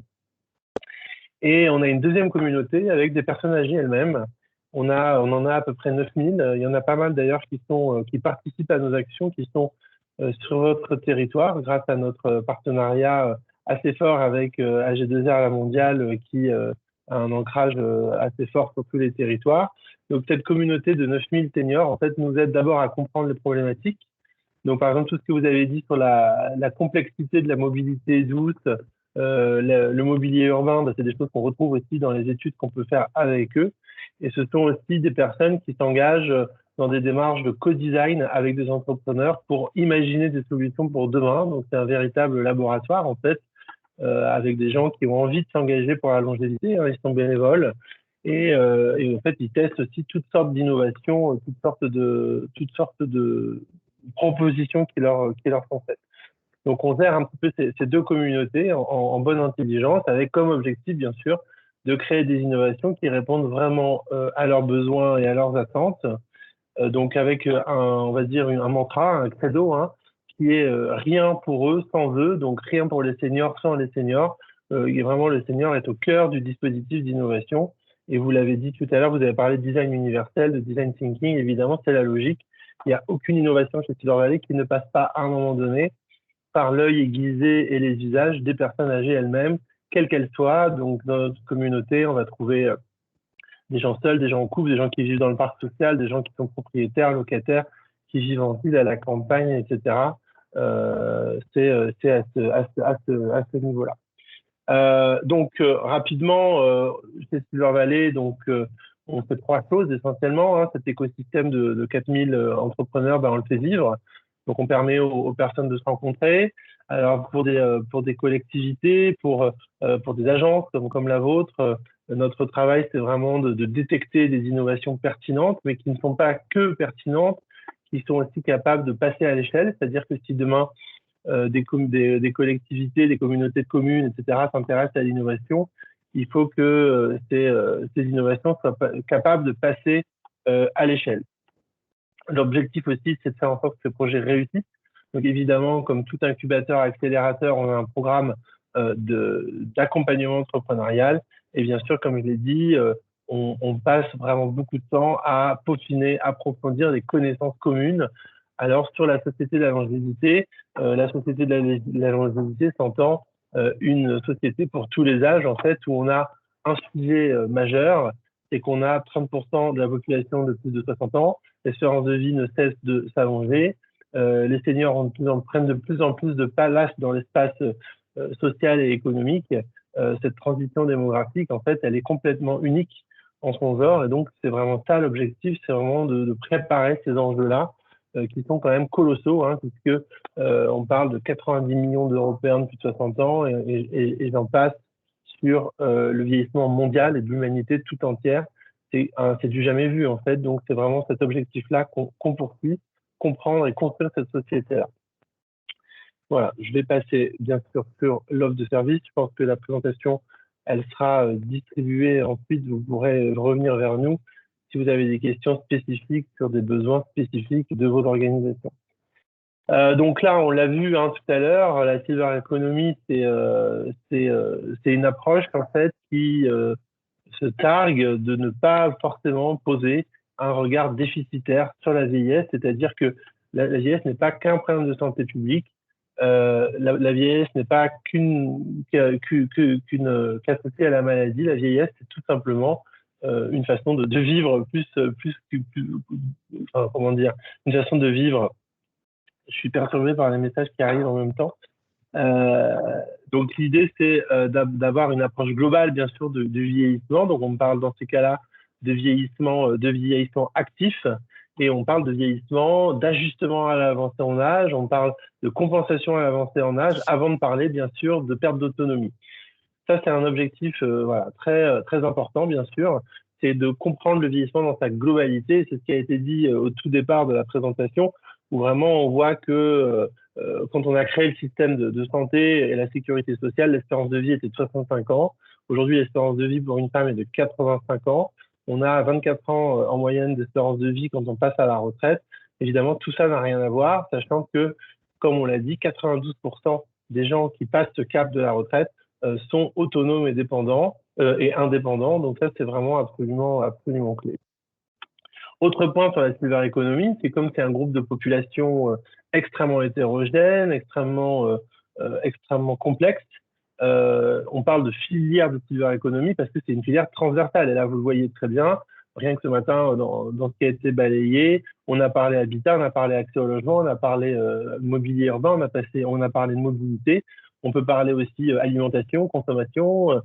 Et on a une deuxième communauté avec des personnes âgées elles-mêmes. On en a à peu près 9000. Il y en a pas mal d'ailleurs qui participent à nos actions, qui sont sur votre territoire grâce à notre partenariat assez fort avec AG2R La Mondiale qui a un ancrage assez fort sur tous les territoires. Donc cette communauté de 9000 seniors en fait nous aide d'abord à comprendre les problématiques. Donc par exemple tout ce que vous avez dit sur la complexité de la mobilité douce, le mobilier urbain, c'est des choses qu'on retrouve aussi dans les études qu'on peut faire avec eux. Et ce sont aussi des personnes qui s'engagent dans des démarches de co-design avec des entrepreneurs pour imaginer des solutions pour demain. Donc, c'est un véritable laboratoire, en fait, avec des gens qui ont envie de s'engager pour la longévité. Ils sont bénévoles. Et en fait, ils testent aussi toutes sortes d'innovations, toutes sortes de propositions qui leur sont faites. Donc, on gère un petit peu ces deux communautés en bonne intelligence, avec comme objectif, bien sûr, de créer des innovations qui répondent vraiment à leurs besoins et à leurs attentes. Donc, avec on va dire un mantra, un credo, hein, qui est rien pour eux sans eux, donc rien pour les seniors sans les seniors. Et vraiment, le senior est au cœur du dispositif d'innovation. Et vous l'avez dit tout à l'heure, vous avez parlé de design universel, de design thinking. Évidemment, c'est la logique. Il n'y a aucune innovation chez Silver Valley qui ne passe pas à un moment donné par l'œil aiguisé et les usages des personnes âgées elles-mêmes, quelles qu'elles soient. Donc, dans notre communauté, on va trouver des gens seuls, des gens en couple, des gens qui vivent dans le parc social, des gens qui sont propriétaires, locataires, qui vivent en ville, à la campagne, etc. C'est à ce niveau-là. Donc, rapidement, chez Silver Valley, donc, on fait trois choses essentiellement. Hein. Cet écosystème de 4000 entrepreneurs, ben, on le fait vivre. Donc, on permet aux personnes de se rencontrer. Alors, pour des collectivités, pour des agences comme la vôtre, notre travail, c'est vraiment de détecter des innovations pertinentes, mais qui ne sont pas que pertinentes, qui sont aussi capables de passer à l'échelle. C'est-à-dire que si demain, des collectivités, des communautés de communes, etc., s'intéressent à l'innovation, il faut que ces innovations soient capables de passer à l'échelle. L'objectif aussi, c'est de faire en sorte que ce projet réussisse. Donc évidemment, comme tout incubateur, accélérateur, on a un programme d'accompagnement entrepreneurial. Et bien sûr, comme je l'ai dit, on passe vraiment beaucoup de temps à peaufiner, approfondir des connaissances communes. Alors sur la société de la longévité, la société de la longévité s'entend une société pour tous les âges, en fait, où on a un sujet majeur, c'est qu'on a 30% de la population de plus de 60 ans, l'espérance de vie ne cesse de s'allonger, les seniors prennent de plus en plus de place dans l'espace social et économique. Cette transition démographique, en fait, elle est complètement unique en son genre, et donc c'est vraiment ça l'objectif, c'est vraiment de préparer ces enjeux-là, qui sont quand même colossaux, hein, puisque on parle de 90 millions d'Européens de plus de 60 ans, et j'en passe sur le vieillissement mondial et de l'humanité tout entière. C'est du jamais vu, en fait. Donc, c'est vraiment cet objectif-là qu'on poursuit, comprendre et construire cette société-là. Voilà, je vais passer, bien sûr, sur l'offre de service. Je pense que la présentation, elle sera distribuée. Ensuite, vous pourrez revenir vers nous si vous avez des questions spécifiques sur des besoins spécifiques de vos organisations. Donc là, on l'a vu hein, tout à l'heure, la Silver Economy, c'est une approche en fait qui se targue de ne pas forcément poser un regard déficitaire sur la vieillesse, c'est-à-dire que la vieillesse n'est pas qu'un problème de santé publique, la vieillesse n'est pas qu'associée à la maladie, la vieillesse c'est tout simplement une façon de vivre enfin, comment dire, une façon de vivre. Je suis perturbé par les messages qui arrivent en même temps. Donc l'idée c'est d'avoir une approche globale bien sûr du vieillissement. Donc on parle dans ces cas-là de vieillissement actif et on parle de vieillissement, d'ajustement à l'avancée en âge, on parle de compensation à l'avancée en âge avant de parler bien sûr de perte d'autonomie. Ça c'est un objectif voilà, très important bien sûr, c'est de comprendre le vieillissement dans sa globalité. C'est ce qui a été dit au tout départ de la présentation, où vraiment on voit que quand on a créé le système de santé et la sécurité sociale, l'espérance de vie était de 65 ans. Aujourd'hui, l'espérance de vie pour une femme est de 85 ans. On a 24 ans en moyenne d'espérance de vie quand on passe à la retraite. Évidemment, tout ça n'a rien à voir, sachant que, comme on l'a dit, 92% des gens qui passent ce cap de la retraite sont autonomes et dépendants et indépendants. Donc ça, c'est vraiment absolument clé. Autre point sur la Silver Economy, c'est comme c'est un groupe de population extrêmement hétérogène, extrêmement complexe. On parle de filière de Silver Economy parce que c'est une filière transversale. Et là, vous le voyez très bien. Rien que ce matin, dans ce qui a été balayé, on a parlé habitat, on a parlé accès au logement, on a parlé mobilier urbain, on a parlé de mobilité. On peut parler aussi alimentation, consommation,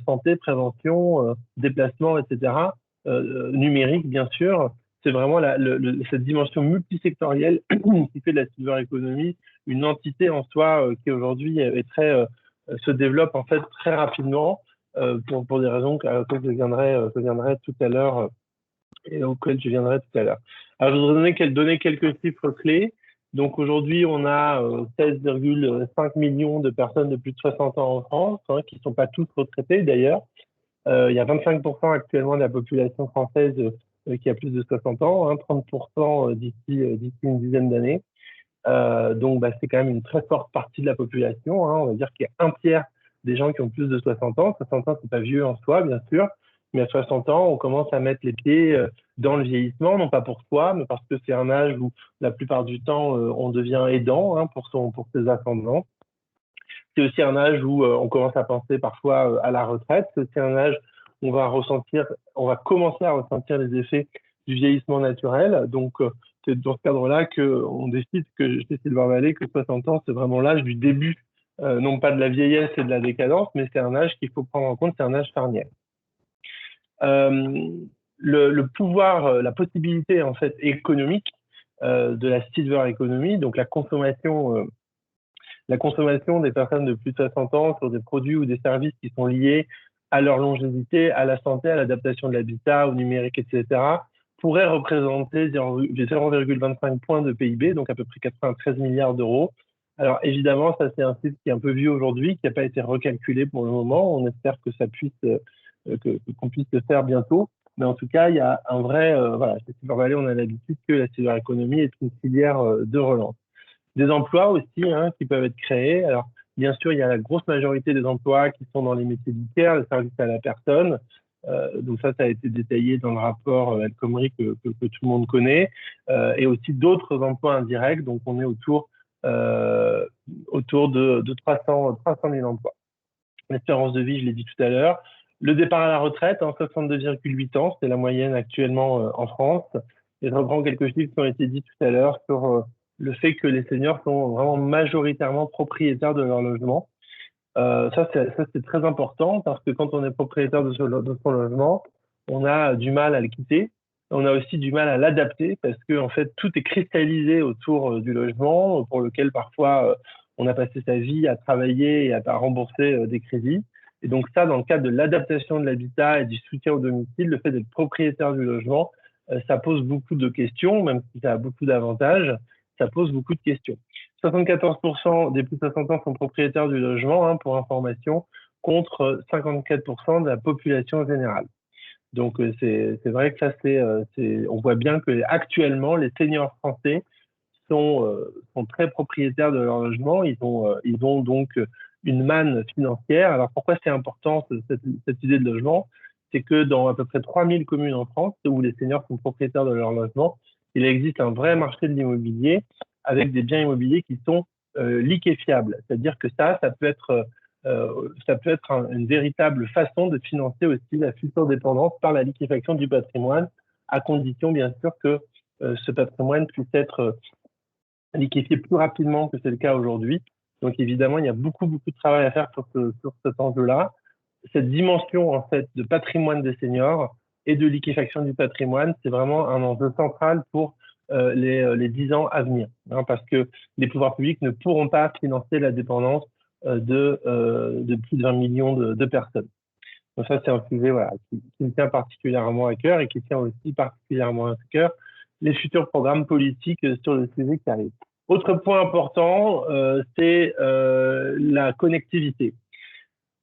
santé, prévention, déplacement, etc. Numérique, bien sûr. C'est vraiment cette dimension multisectorielle qui fait de la Silver Economy une entité en soi qui aujourd'hui se développe en fait très rapidement pour des raisons que je viendrai tout à l'heure et auxquelles je viendrai tout à l'heure. Alors, je voudrais donner quelques chiffres clés. Donc aujourd'hui, on a 16,5 millions de personnes de plus de 60 ans en France, hein, qui ne sont pas tous retraités d'ailleurs. Il y a 25% actuellement de la population française qui a plus de 60 ans, hein, 30% d'ici une dizaine d'années. Donc, c'est quand même une très forte partie de la population, hein. On va dire qu'il y a un tiers des gens qui ont plus de 60 ans. 60 ans, c'est pas vieux en soi, bien sûr, mais à 60 ans, on commence à mettre les pieds dans le vieillissement, non pas pour soi, mais parce que c'est un âge où la plupart du temps, on devient aidant, hein, pour ses ascendants. C'est aussi un âge où on commence à penser parfois à la retraite. C'est aussi un âge où on va commencer à ressentir les effets du vieillissement naturel. Donc, c'est dans ce cadre-là qu'on décide chez Silver Valley que 60 ans, c'est vraiment l'âge du début, non pas de la vieillesse et de la décadence, mais c'est un âge qu'il faut prendre en compte, c'est un âge charnière. Le pouvoir, la possibilité en fait économique de la silver economy, donc la consommation des personnes de plus de 60 ans sur des produits ou des services qui sont liés à leur longévité, à la santé, à l'adaptation de l'habitat, au numérique, etc., pourrait représenter 0,25 points de PIB, donc à peu près 93 milliards d'euros. Alors évidemment, ça c'est un chiffre qui est un peu vieux aujourd'hui, qui n'a pas été recalculé pour le moment. On espère que ça puisse, qu'on puisse le faire bientôt. Mais en tout cas, il y a un vrai, voilà, chez Silver Valley, on a l'habitude que la silver economy est une filière de relance. Des emplois aussi, hein, qui peuvent être créés. Alors, bien sûr, il y a la grosse majorité des emplois qui sont dans les métiers du care, le service à la personne. Donc ça a été détaillé dans le rapport El Khomri que tout le monde connaît. Et aussi d'autres emplois indirects. Donc, on est autour de 300 000 emplois. L'espérance de vie, je l'ai dit tout à l'heure. Le départ à la retraite, hein, 62,8 ans, c'est la moyenne actuellement en France. Et je reprends quelques chiffres qui ont été dit tout à l'heure sur le fait que les seniors sont vraiment majoritairement propriétaires de leur logement. Ça, c'est très important parce que quand on est propriétaire de son logement, on a du mal à le quitter. On a aussi du mal à l'adapter parce que en fait, tout est cristallisé autour du logement pour lequel parfois on a passé sa vie à travailler et à rembourser des crédits. Et donc ça, dans le cadre de l'adaptation de l'habitat et du soutien au domicile, le fait d'être propriétaire du logement, ça pose beaucoup de questions, même si ça a beaucoup d'avantages, ça pose beaucoup de questions. 74% des plus de 60 ans sont propriétaires du logement, hein, pour information, contre 54% de la population générale. Donc c'est vrai que ça on voit bien que actuellement les seniors français sont très propriétaires de leur logement. Ils ont donc une manne financière. Alors pourquoi c'est important cette idée de logement? C'est que dans à peu près 3000 communes en France où les seniors sont propriétaires de leur logement, il existe un vrai marché de l'immobilier avec des biens immobiliers qui sont liquéfiables. C'est-à-dire que ça peut être une véritable façon de financer aussi la future dépendance par la liquéfaction du patrimoine, à condition bien sûr que ce patrimoine puisse être liquéfié plus rapidement que c'est le cas aujourd'hui. Donc évidemment, il y a beaucoup de travail à faire sur cet enjeu-là. Cette dimension en fait de patrimoine des seniors et de liquéfaction du patrimoine, c'est vraiment un enjeu central pour les 10 ans à venir, hein, parce que les pouvoirs publics ne pourront pas financer la dépendance de plus de 20 millions de personnes. Donc ça, c'est un sujet qui me tient particulièrement à cœur et qui tient aussi particulièrement à cœur les futurs programmes politiques sur le sujet qui arrivent. Autre point important, c'est la connectivité.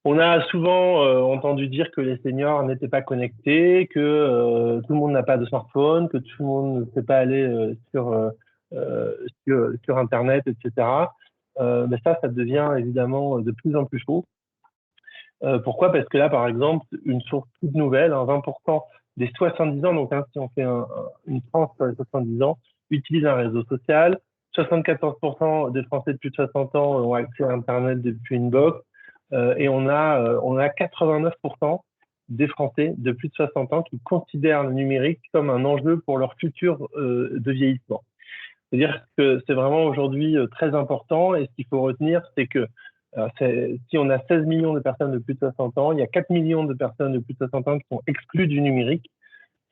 On a souvent entendu dire que les seniors n'étaient pas connectés, que tout le monde n'a pas de smartphone, que tout le monde ne sait pas aller sur Internet, etc. Mais ça devient évidemment de plus en plus chaud. Pourquoi? Parce que là, par exemple, une source toute nouvelle, 20% des 70 ans, donc si on fait une tranche sur les 70 ans, utilisent un réseau social. 74% des Français de plus de 60 ans ont accès à Internet depuis une box. Et on a 89% des Français de plus de 60 ans qui considèrent le numérique comme un enjeu pour leur futur de vieillissement. C'est-à-dire que c'est vraiment aujourd'hui très important, et ce qu'il faut retenir, c'est que si on a 16 millions de personnes de plus de 60 ans, il y a 4 millions de personnes de plus de 60 ans qui sont exclues du numérique.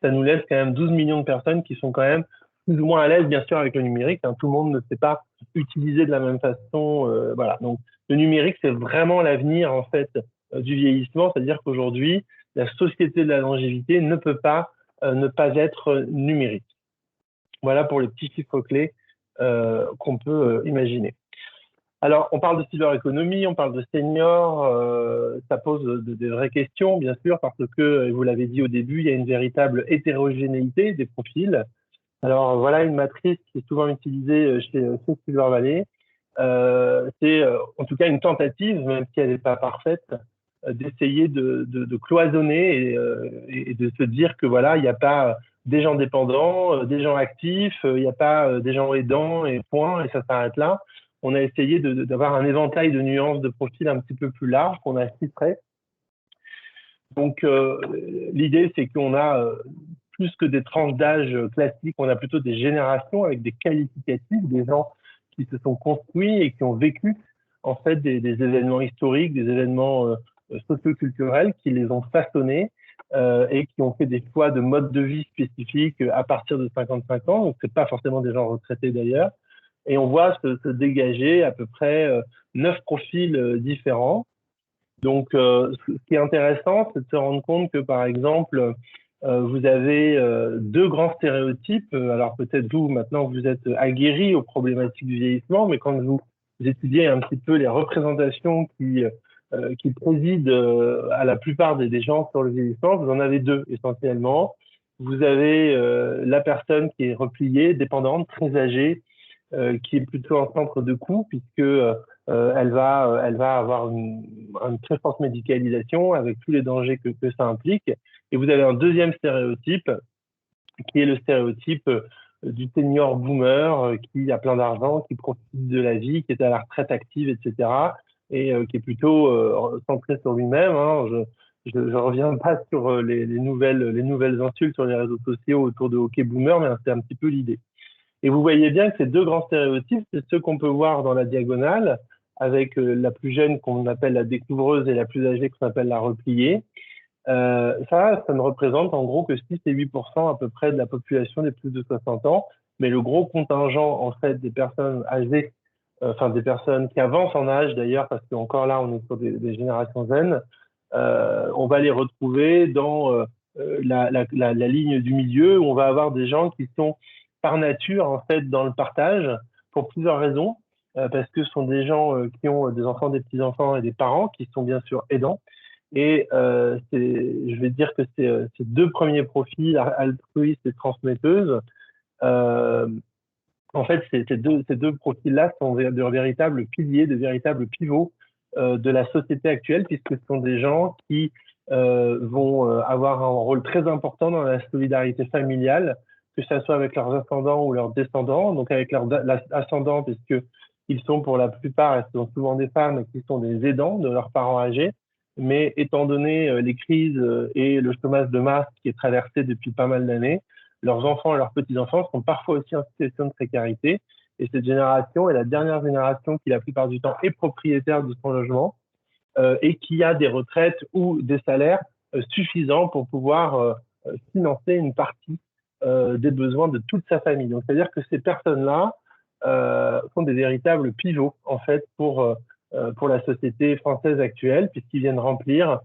Ça nous laisse quand même 12 millions de personnes qui sont quand même plus ou moins à l'aise, bien sûr, avec le numérique. Hein. Tout le monde ne sait pas utiliser de la même façon. Voilà. Donc, le numérique, c'est vraiment l'avenir, en fait, du vieillissement. C'est-à-dire qu'aujourd'hui, la société de la longévité ne peut pas ne pas être numérique. Voilà pour les petits chiffres clés qu'on peut imaginer. Alors, on parle de cyberéconomie, on parle de seniors, ça pose des vraies questions, bien sûr, parce que, vous l'avez dit au début, il y a une véritable hétérogénéité des profils. Alors, voilà une matrice qui est souvent utilisée chez Silver Valley. C'est en tout cas une tentative, même si elle n'est pas parfaite, d'essayer de cloisonner et de se dire que voilà, il n'y a pas des gens dépendants, des gens actifs, il n'y a pas des gens aidants et point, et ça s'arrête là. On a essayé d'avoir un éventail de nuances de profils un petit peu plus large qu'on a filtré. Donc, l'idée, c'est qu'on a plus que des tranches d'âge classiques, on a plutôt des générations avec des qualificatifs, des gens qui se sont construits et qui ont vécu en fait des événements historiques, des événements socioculturels qui les ont façonnés et qui ont fait des choix de mode de vie spécifiques à partir de 55 ans. Donc, c'est pas forcément des gens retraités d'ailleurs. Et on voit se dégager à peu près 9 profils différents. Donc, ce qui est intéressant, c'est de se rendre compte que, par exemple, vous avez deux grands stéréotypes. Alors, peut-être vous, maintenant, vous êtes aguerris aux problématiques du vieillissement, mais quand vous étudiez un petit peu les représentations qui président à la plupart des gens sur le vieillissement, vous en avez deux, essentiellement. Vous avez la personne qui est repliée, dépendante, très âgée, qui est plutôt en centre de coût, puisque elle va avoir une très forte médicalisation avec tous les dangers que ça implique. Et vous avez un deuxième stéréotype, qui est le stéréotype du senior boomer qui a plein d'argent, qui profite de la vie, qui est à la retraite active, etc., et qui est plutôt centré sur lui-même. Hein. Je reviens pas sur les nouvelles insultes sur les réseaux sociaux autour de hockey boomer, mais c'est un petit peu l'idée. Et vous voyez bien que ces deux grands stéréotypes, c'est ceux qu'on peut voir dans la diagonale, avec la plus jeune qu'on appelle la découvreuse et la plus âgée qu'on appelle la repliée. Ça ne représente en gros que 6 et 8% à peu près de la population des plus de 60 ans. Mais le gros contingent, en fait, des personnes âgées, enfin des personnes qui avancent en âge d'ailleurs, parce qu'encore là, on est sur des générations zen, on va les retrouver dans la ligne du milieu, où on va avoir des gens qui sont par nature, en fait, dans le partage, pour plusieurs raisons, parce que ce sont des gens qui ont des enfants, des petits-enfants et des parents qui sont bien sûr aidants. Et je vais dire que ces deux premiers profils, altruistes et transmetteuses, en fait, ces deux profils-là sont de véritables piliers, de véritables pivots de la société actuelle, puisque ce sont des gens qui vont avoir un rôle très important dans la solidarité familiale, que ce soit avec leurs ascendants ou leurs descendants, donc avec leurs ascendants, puisqu'ils sont pour la plupart, et ce sont souvent des femmes qui sont des aidants de leurs parents âgés, mais étant donné les crises et le chômage de masse qui est traversé depuis pas mal d'années, leurs enfants et leurs petits-enfants sont parfois aussi en situation de précarité. Et cette génération est la dernière génération qui, la plupart du temps, est propriétaire de son logement et qui a des retraites ou des salaires suffisants pour pouvoir financer une partie des besoins de toute sa famille. Donc, c'est-à-dire que ces personnes-là sont des véritables pivots, en fait, pour la société française actuelle, puisqu'ils viennent remplir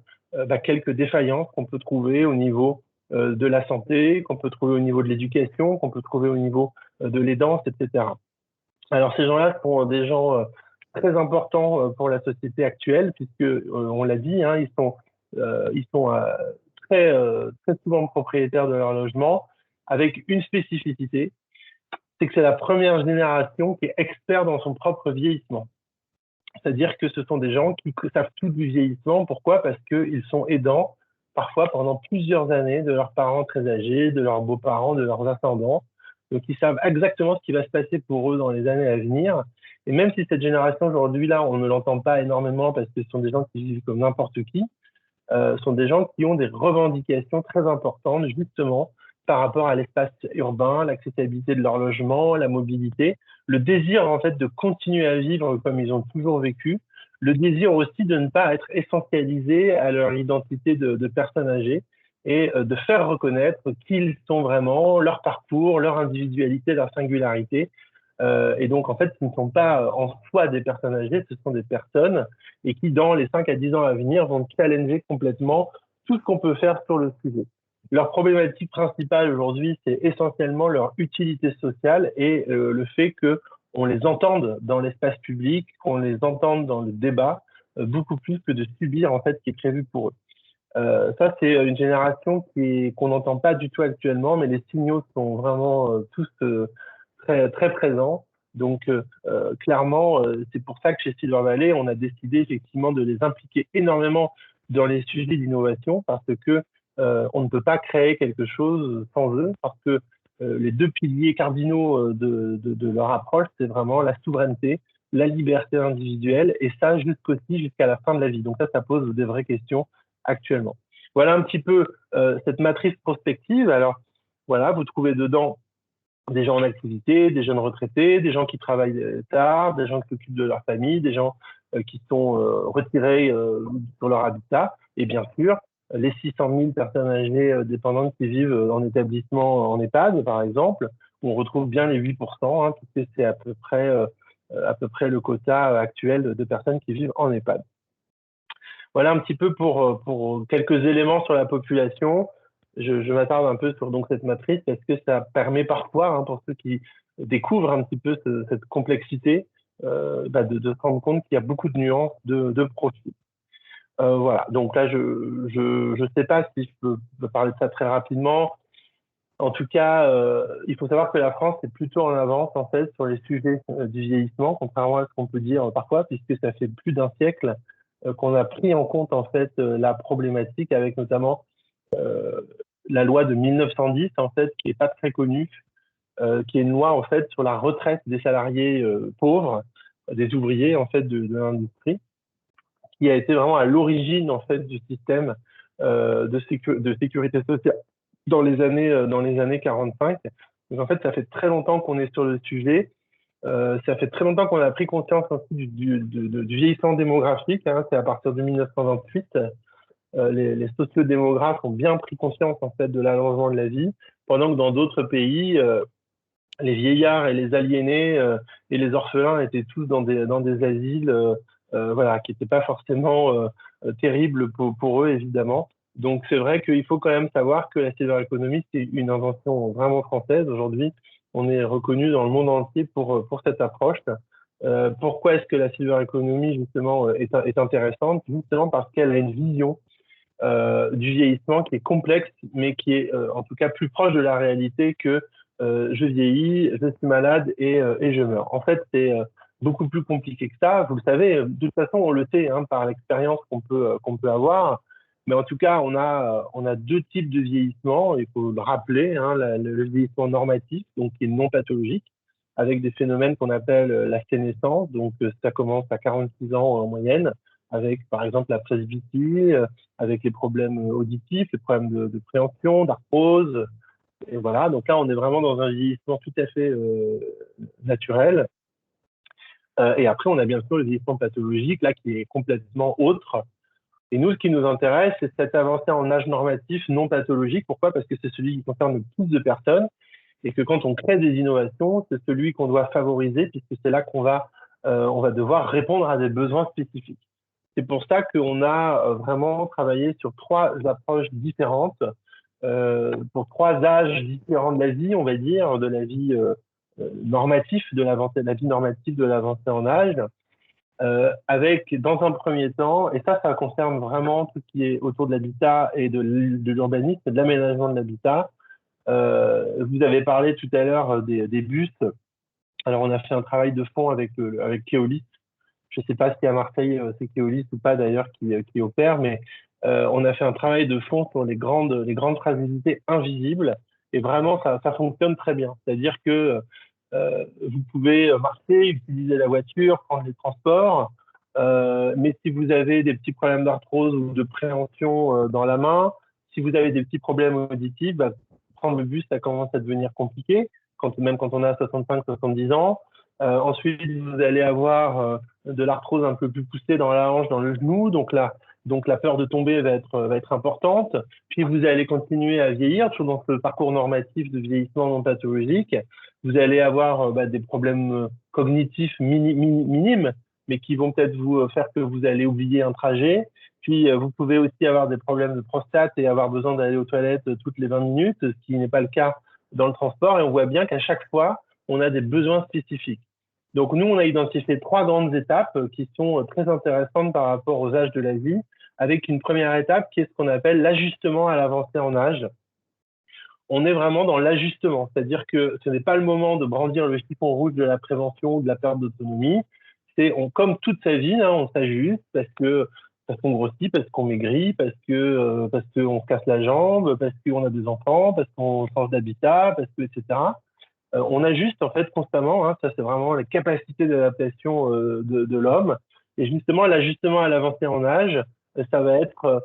quelques défaillances qu'on peut trouver au niveau de la santé, qu'on peut trouver au niveau de l'éducation, qu'on peut trouver au niveau de l'aidance, etc. Alors, ces gens-là sont des gens très importants pour la société actuelle, puisque, on l'a dit, hein, ils sont très souvent propriétaires de leur logement, avec une spécificité, c'est que c'est la première génération qui est expert dans son propre vieillissement. C'est-à-dire que ce sont des gens qui savent tout du vieillissement. Pourquoi? Parce qu'ils sont aidants, parfois pendant plusieurs années, de leurs parents très âgés, de leurs beaux-parents, de leurs ascendants. Donc, ils savent exactement ce qui va se passer pour eux dans les années à venir. Et même si cette génération, aujourd'hui-là, on ne l'entend pas énormément parce que ce sont des gens qui vivent comme n'importe qui, sont des gens qui ont des revendications très importantes, justement, par rapport à l'espace urbain, l'accessibilité de leur logement, la mobilité, le désir, en fait, de continuer à vivre comme ils ont toujours vécu, le désir aussi de ne pas être essentialisés à leur identité de personnes âgées et de faire reconnaître qui ils sont vraiment, leur parcours, leur individualité, leur singularité. Et donc, en fait, ce ne sont pas en soi des personnes âgées, ce sont des personnes et qui, dans les 5 à 10 ans à venir, vont challenger complètement tout ce qu'on peut faire sur le sujet. Leur problématique principale aujourd'hui, c'est essentiellement leur utilité sociale et le fait qu'on les entende dans l'espace public, qu'on les entende dans le débat, beaucoup plus que de subir en fait ce qui est prévu pour eux. Ça, c'est une génération qu'on n'entend pas du tout actuellement, mais les signaux sont vraiment tous très, très présents. Donc, clairement, c'est pour ça que chez Silver Valley, on a décidé effectivement de les impliquer énormément dans les sujets d'innovation parce que on ne peut pas créer quelque chose sans eux, parce que les deux piliers cardinaux de leur approche, c'est vraiment la souveraineté, la liberté individuelle, et ça jusqu'à la fin de la vie. Donc ça pose des vraies questions actuellement. Voilà un petit peu cette matrice prospective. Alors voilà, vous trouvez dedans des gens en activité, des jeunes retraités, des gens qui travaillent tard, des gens qui s'occupent de leur famille, des gens qui sont retirés sur leur habitat, et bien sûr, les 600 000 personnes âgées dépendantes qui vivent en établissement en EHPAD, par exemple, où on retrouve bien les 8%, hein, puisque c'est à peu près le quota actuel de personnes qui vivent en EHPAD. Voilà un petit peu pour quelques éléments sur la population. Je m'attarde un peu sur donc cette matrice parce que ça permet parfois, hein, pour ceux qui découvrent un petit peu cette complexité, de se rendre compte qu'il y a beaucoup de nuances de profils. Voilà, donc là, je sais pas si je peux parler de ça très rapidement. En tout cas, il faut savoir que la France est plutôt en avance en fait sur les sujets du vieillissement, contrairement à ce qu'on peut dire parfois, puisque ça fait plus d'un siècle qu'on a pris en compte en fait la problématique avec notamment la loi de 1910 en fait qui est pas très connue, qui est une loi en fait sur la retraite des salariés pauvres, des ouvriers en fait de l'industrie, qui a été vraiment à l'origine en fait du système de sécurité sociale dans les années 45. Donc en fait, ça fait très longtemps qu'on est sur le sujet. Ça fait très longtemps qu'on a pris conscience aussi du vieillissement démographique. Hein. C'est à partir de 1928, les sociodémographes ont bien pris conscience en fait de l'allongement de la vie, pendant que dans d'autres pays, les vieillards et les aliénés et les orphelins étaient tous dans des asiles, voilà, qui n'étaient pas forcément terribles pour eux évidemment. Donc c'est vrai qu'il faut quand même savoir que la silver economy, c'est une invention vraiment française. Aujourd'hui, on est reconnu dans le monde entier pour cette approche. Pourquoi est-ce que la silver economy justement est intéressante? Justement parce qu'elle a une vision du vieillissement qui est complexe, mais qui est en tout cas plus proche de la réalité que je vieillis, je suis malade et je meurs. En fait, c'est beaucoup plus compliqué que ça. Vous le savez, de toute façon, on le sait hein, par l'expérience qu'on peut avoir. Mais en tout cas, on a deux types de vieillissement. Il faut le rappeler, hein, le vieillissement normatif, donc qui est non pathologique, avec des phénomènes qu'on appelle la sénescence. Donc, ça commence à 46 ans en moyenne, avec par exemple la presbytie, avec les problèmes auditifs, les problèmes de préhension, d'arthrose. Et voilà, donc là, on est vraiment dans un vieillissement tout à fait naturel. Et après, on a bien sûr le vieillissement pathologique, là, qui est complètement autre. Et nous, ce qui nous intéresse, c'est cette avancée en âge normatif non pathologique. Pourquoi? Parce que c'est celui qui concerne le plus de personnes et que quand on crée des innovations, c'est celui qu'on doit favoriser puisque c'est là qu'on va devoir répondre à des besoins spécifiques. C'est pour ça qu'on a vraiment travaillé sur 3 approches différentes, pour 3 âges différents de la vie, on va dire, de la vie normative, de la vie normative de l'avancée en âge. Avec, dans un premier temps, et ça concerne vraiment tout ce qui est autour de l'habitat et de l'urbanisme et de l'aménagement de l'habitat. Vous avez parlé tout à l'heure des bus. Alors, on a fait un travail de fond avec Keolis. Je ne sais pas si à Marseille, c'est Keolis ou pas d'ailleurs qui opère, mais on a fait un travail de fond sur les grandes fragilités invisibles. Et vraiment, ça fonctionne très bien. C'est-à-dire que vous pouvez marcher, utiliser la voiture, prendre les transports, mais si vous avez des petits problèmes d'arthrose ou de préhension dans la main, si vous avez des petits problèmes auditifs, prendre le bus, ça commence à devenir compliqué, même quand on a 65-70 ans. Ensuite, vous allez avoir de l'arthrose un peu plus poussée dans la hanche, dans le genou, donc la peur de tomber va être importante. Puis vous allez continuer à vieillir, toujours dans ce parcours normatif de vieillissement non pathologique. Vous allez avoir des problèmes cognitifs minimes, mais qui vont peut-être vous faire que vous allez oublier un trajet. Puis, vous pouvez aussi avoir des problèmes de prostate et avoir besoin d'aller aux toilettes toutes les 20 minutes, ce qui n'est pas le cas dans le transport. Et on voit bien qu'à chaque fois, on a des besoins spécifiques. Donc, nous, on a identifié 3 grandes étapes qui sont très intéressantes par rapport aux âges de la vie, avec une première étape qui est ce qu'on appelle l'ajustement à l'avancée en âge. On est vraiment dans l'ajustement, c'est-à-dire que ce n'est pas le moment de brandir le chiffon rouge de la prévention ou de la perte d'autonomie. Comme toute sa vie, on s'ajuste parce qu'on grossit, parce qu'on maigrit, parce qu'on se casse la jambe, parce qu'on a des enfants, parce qu'on change d'habitat, etc. On ajuste en fait constamment. Ça, c'est vraiment la capacité d'adaptation de l'homme. Et justement, l'ajustement à l'avancée en âge, ça va être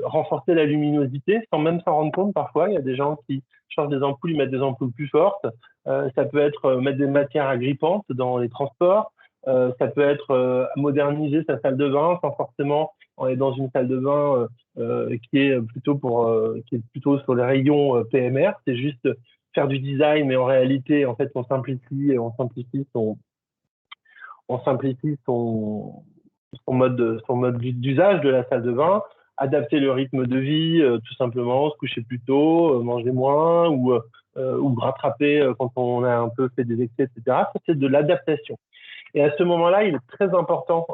renforcer la luminosité sans même s'en rendre compte parfois. Il y a des gens qui changent des ampoules, ils mettent des ampoules plus fortes. Ça peut être mettre des matières agrippantes dans les transports. Ça peut être moderniser sa salle de bain sans forcément aller dans une salle de bain qui est plutôt sur les rayons PMR. C'est juste faire du design, mais en réalité, en fait, on simplifie son mode d'usage de la salle de bain, adapter le rythme de vie, tout simplement, se coucher plus tôt, manger moins ou rattraper quand on a un peu fait des excès, etc. Ça, c'est de l'adaptation. Et à ce moment-là, il est très important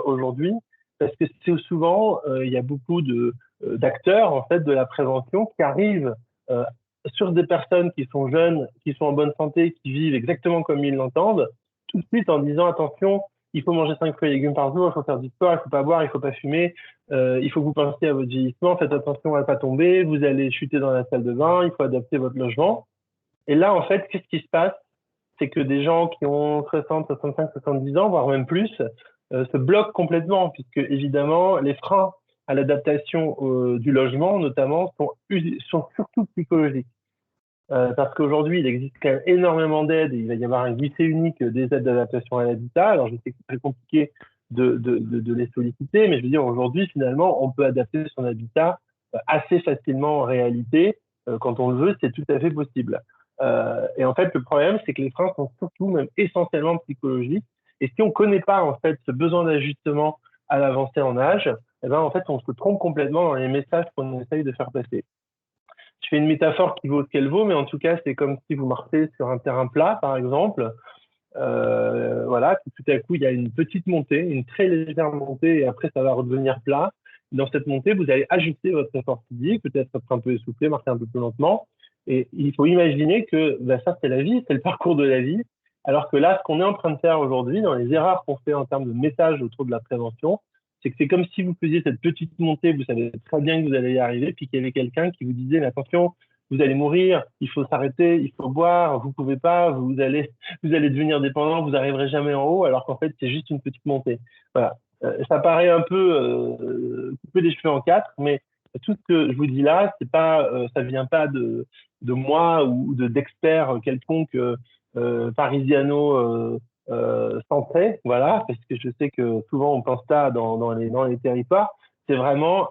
aujourd'hui parce que c'est souvent, il y a beaucoup d'acteurs en fait de la prévention qui arrivent sur des personnes qui sont jeunes, qui sont en bonne santé, qui vivent exactement comme ils l'entendent, tout de suite en disant attention, il faut manger 5 fruits et légumes par jour, il faut faire du sport, il ne faut pas boire, il ne faut pas fumer, il faut que vous pensiez à votre vieillissement, faites attention à ne pas tomber, vous allez chuter dans la salle de bain, il faut adapter votre logement. Et là, en fait, qu'est-ce qui se passe? C'est que des gens qui ont 60, 65, 70 ans, voire même plus, se bloquent complètement, puisque évidemment, les freins à l'adaptation du logement, notamment, sont surtout psychologiques. Parce qu'aujourd'hui, il existe quand même énormément d'aides, et il va y avoir un guichet unique des aides d'adaptation à l'habitat. Alors, je sais que c'est très compliqué de les solliciter, mais je veux dire, aujourd'hui, finalement, on peut adapter son habitat assez facilement en réalité. Quand on le veut, c'est tout à fait possible. Et en fait, le problème, c'est que les freins sont surtout, même essentiellement psychologiques. Et si on ne connaît pas, en fait, ce besoin d'ajustement à l'avancée en âge, eh ben, en fait, on se trompe complètement dans les messages qu'on essaye de faire passer. Je fais une métaphore qui vaut ce qu'elle vaut, mais en tout cas, c'est comme si vous marchez sur un terrain plat, par exemple. Voilà, tout à coup, il y a une petite montée, une très légère montée, et après, ça va redevenir plat. Dans cette montée, vous allez ajuster votre effort physique, peut-être être un peu essoufflé, marcher un peu plus lentement. Et il faut imaginer que ça, c'est la vie, c'est le parcours de la vie. Alors que là, ce qu'on est en train de faire aujourd'hui, dans les erreurs qu'on fait en termes de messages autour de la prévention, c'est que c'est comme si vous faisiez cette petite montée, vous savez très bien que vous allez y arriver, puis qu'il y avait quelqu'un qui vous disait, mais attention, vous allez mourir, il faut s'arrêter, il faut boire, vous pouvez pas, vous allez devenir dépendant, vous n'arriverez jamais en haut, alors qu'en fait, c'est juste une petite montée. Voilà. Ça paraît un peu couper les cheveux en 4, mais tout ce que je vous dis là, c'est pas, ça vient pas de moi ou d'experts quelconques parisiano centrés, voilà, parce que je sais que souvent on pense ça dans les territoires. C'est vraiment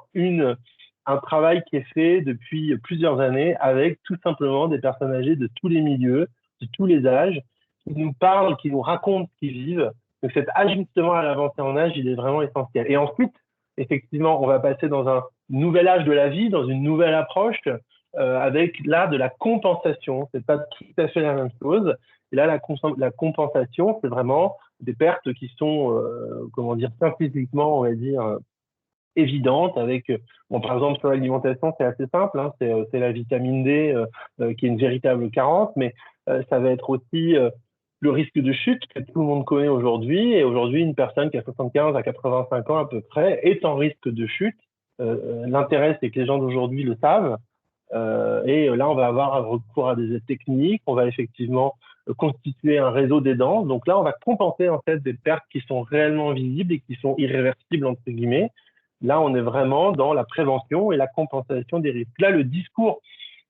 un travail qui est fait depuis plusieurs années avec tout simplement des personnes âgées de tous les milieux, de tous les âges, qui nous parlent, qui nous racontent ce qu'ils vivent. Donc cet ajustement à l'avancée en âge, il est vraiment essentiel. Et ensuite, effectivement, on va passer dans un nouvel âge de la vie, dans une nouvelle approche, avec là de la compensation. C'est pas tout à fait la même chose. Et là, la compensation, c'est vraiment des pertes qui sont, scientifiquement, on va dire, évidentes. Avec, par exemple, sur l'alimentation, c'est assez simple. C'est la vitamine D qui est une véritable carence, mais ça va être aussi le risque de chute que tout le monde connaît aujourd'hui. Et aujourd'hui, une personne qui a 75 à 85 ans à peu près est en risque de chute. L'intérêt, c'est que les gens d'aujourd'hui le savent. Et là, on va avoir recours à des aides techniques. On va effectivement constituer un réseau d'aidants. Donc là, on va compenser en fait des pertes qui sont réellement visibles et qui sont irréversibles, entre guillemets. Là, on est vraiment dans la prévention et la compensation des risques. Là, le discours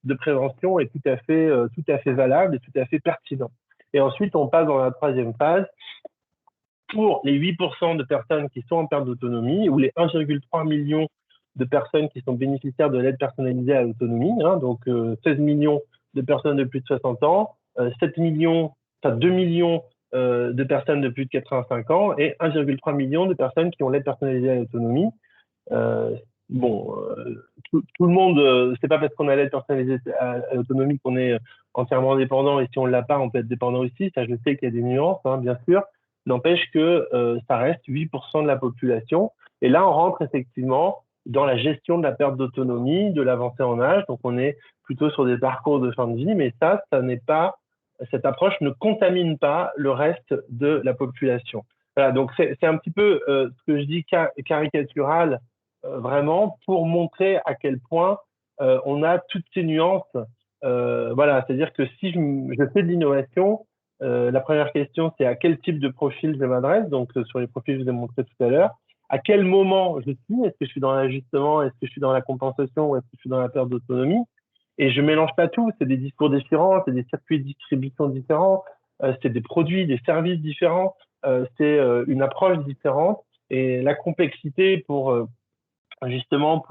de prévention est tout à fait valable et tout à fait pertinent. Et ensuite, on passe dans la troisième phase pour les 8% de personnes qui sont en perte d'autonomie ou les 1,3 million de personnes qui sont bénéficiaires de l'aide personnalisée à l'autonomie, donc 16 millions de personnes de plus de 60 ans, 2 millions de personnes de plus de 85 ans et 1,3 million de personnes qui ont l'aide personnalisée à l'autonomie. Bon, tout le monde, c'est pas parce qu'on a l'aide personnalisée à l'autonomie qu'on est entièrement dépendant, et si on l'a pas, on peut être dépendant aussi. Ça, je sais qu'il y a des nuances, hein, bien sûr. N'empêche que ça reste 8% de la population. Et là, on rentre effectivement dans la gestion de la perte d'autonomie, de l'avancée en âge. Donc, on est plutôt sur des parcours de fin de vie, mais ça n'est pas, cette approche ne contamine pas le reste de la population. Voilà, donc c'est un petit peu ce que je dis caricatural, vraiment, pour montrer à quel point on a toutes ces nuances. Voilà, c'est-à-dire que si je fais de l'innovation, la première question, c'est à quel type de profil je m'adresse. Donc, sur les profils que je vous ai montrés tout à l'heure, à quel moment je suis? Est-ce que je suis dans l'ajustement? Est-ce que je suis dans la compensation? Ou est-ce que je suis dans la perte d'autonomie? Et je mélange pas tout. C'est des discours différents, c'est des circuits de distribution différents, c'est des produits, des services différents, c'est une approche différente. Et la complexité justement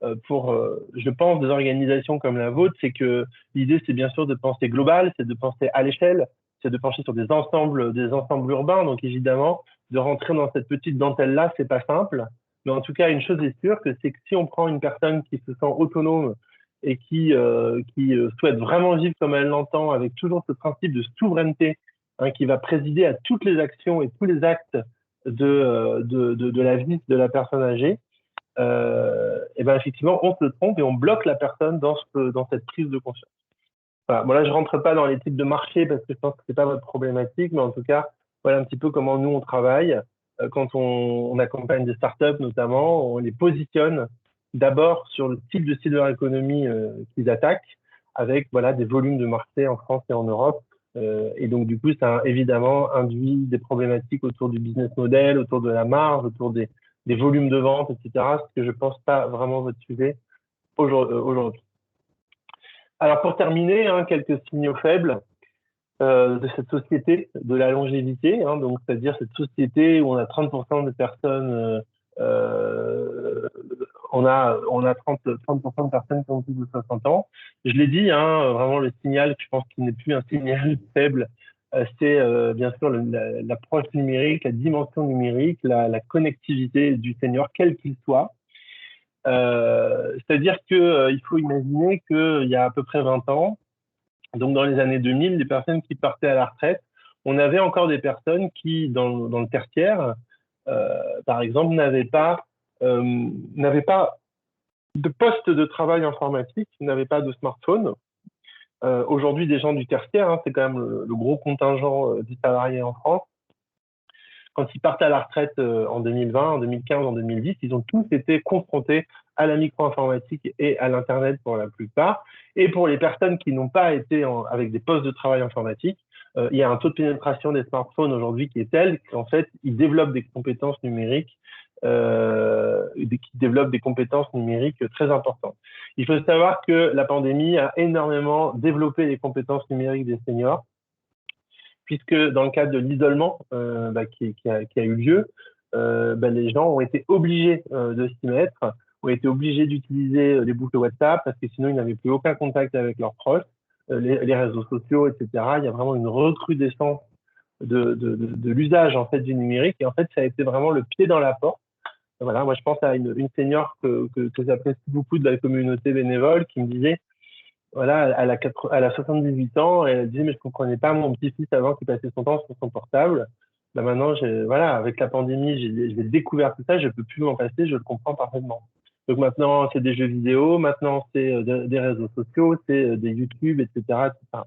je pense, des organisations comme la vôtre, c'est que l'idée, c'est bien sûr de penser global, c'est de penser à l'échelle, c'est de pencher sur des ensembles urbains. Donc, évidemment, de rentrer dans cette petite dentelle-là, c'est pas simple. Mais en tout cas, une chose est sûre, c'est que si on prend une personne qui se sent autonome et qui souhaite vraiment vivre comme elle l'entend, avec toujours ce principe de souveraineté, hein, qui va présider à toutes les actions et tous les actes de la vie de la personne âgée, et ben effectivement, on se trompe et on bloque la personne dans cette prise de conscience. Voilà. Bon, là, je rentre pas dans les types de marché parce que je pense que c'est pas votre problématique, mais en tout cas, voilà un petit peu comment nous on travaille. Quand on accompagne des startups notamment, on les positionne d'abord sur le type de silver economy qu'ils attaquent, avec voilà des volumes de marché en France et en Europe. Et donc du coup, ça a évidemment induit des problématiques autour du business model, autour de la marge, autour des volumes de vente, etc. Ce que je pense pas vraiment votre sujet aujourd'hui. Alors pour terminer, hein, quelques signaux faibles de cette société de la longévité, hein, donc c'est-à-dire cette société où on a 30% de personnes, on a 30% de personnes qui ont plus de 60 ans. Je l'ai dit, hein, vraiment le signal, je pense qu'il n'est plus un signal faible, c'est bien sûr l'approche numérique, la dimension numérique, la connectivité du senior, quel qu'il soit. C'est-à-dire qu'il faut imaginer qu'il y a à peu près 20 ans, donc dans les années 2000, les personnes qui partaient à la retraite, on avait encore des personnes qui, dans le tertiaire, par exemple, n'avaient pas de poste de travail informatique, n'avaient pas de smartphone. Aujourd'hui, des gens du tertiaire, hein, c'est quand même le gros contingent des salariés en France. Quand ils partent à la retraite en 2020, en 2015, en 2010, ils ont tous été confrontés à la micro-informatique et à l'Internet pour la plupart. Et pour les personnes qui n'ont pas été avec des postes de travail informatique, il y a un taux de pénétration des smartphones aujourd'hui qui est tel qu'en fait, ils développent des compétences numériques, très importantes. Il faut savoir que la pandémie a énormément développé les compétences numériques des seniors, puisque dans le cadre de l'isolement qui a eu lieu, les gens ont été obligés de s'y mettre, ont été obligés d'utiliser les boucles WhatsApp parce que sinon ils n'avaient plus aucun contact avec leurs proches, les réseaux sociaux, etc. Il y a vraiment une recrudescence de l'usage en fait du numérique, et en fait ça a été vraiment le pied dans la porte. Voilà, moi je pense à une senior que j'apprécie beaucoup de la communauté bénévole qui me disait, voilà, elle a 78 ans et elle disait mais je comprenais pas mon petit-fils avant qui passait son temps sur son portable. Maintenant, voilà, avec la pandémie, j'ai découvert tout ça, je peux plus m'en passer, je le comprends parfaitement. Donc maintenant, c'est des jeux vidéo, maintenant c'est des réseaux sociaux, c'est des YouTube, etc., etc.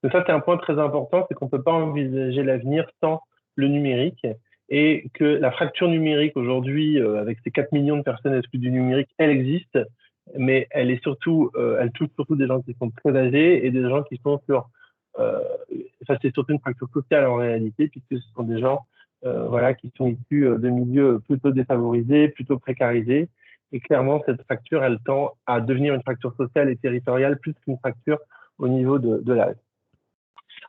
Donc ça, c'est un point très important, c'est qu'on peut pas envisager l'avenir sans le numérique, et que la fracture numérique aujourd'hui, avec ces 4 millions de personnes exclues du numérique, elle existe, mais elle est surtout, elle touche surtout des gens qui sont très âgés et des gens qui sont c'est surtout une fracture sociale en réalité, puisque ce sont des gens, voilà, qui sont issus de milieux plutôt défavorisés, plutôt précarisés. Et clairement, cette fracture, elle tend à devenir une fracture sociale et territoriale plus qu'une fracture au niveau de l'âge.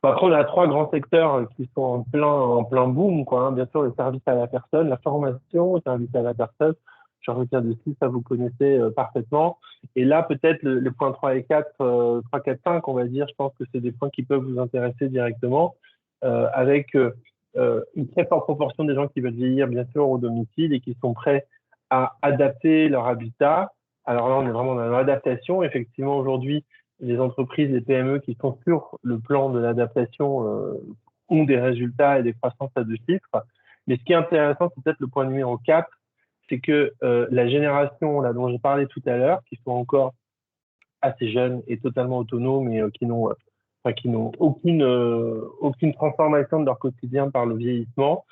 Après, on a 3 grands secteurs qui sont en plein boom, quoi, hein. Bien sûr, le service à la personne, la formation, le service à la personne. Je retiens dessus, ça vous connaissez parfaitement. Et là, peut-être le point 3 et 4, 3, 4, 5, on va dire, je pense que c'est des points qui peuvent vous intéresser directement. avec une très forte proportion des gens qui veulent vieillir, bien sûr, au domicile et qui sont prêts à adapter leur habitat. Alors là, on est vraiment dans l'adaptation. Effectivement, aujourd'hui, les entreprises, les PME qui sont sur le plan de l'adaptation ont des résultats et des croissances à 2 chiffres. Mais ce qui est intéressant, c'est peut-être le point numéro 4, c'est que la génération là, dont j'ai parlé tout à l'heure, qui sont encore assez jeunes et totalement autonomes et qui n'ont aucune transformation de leur quotidien par le vieillissement,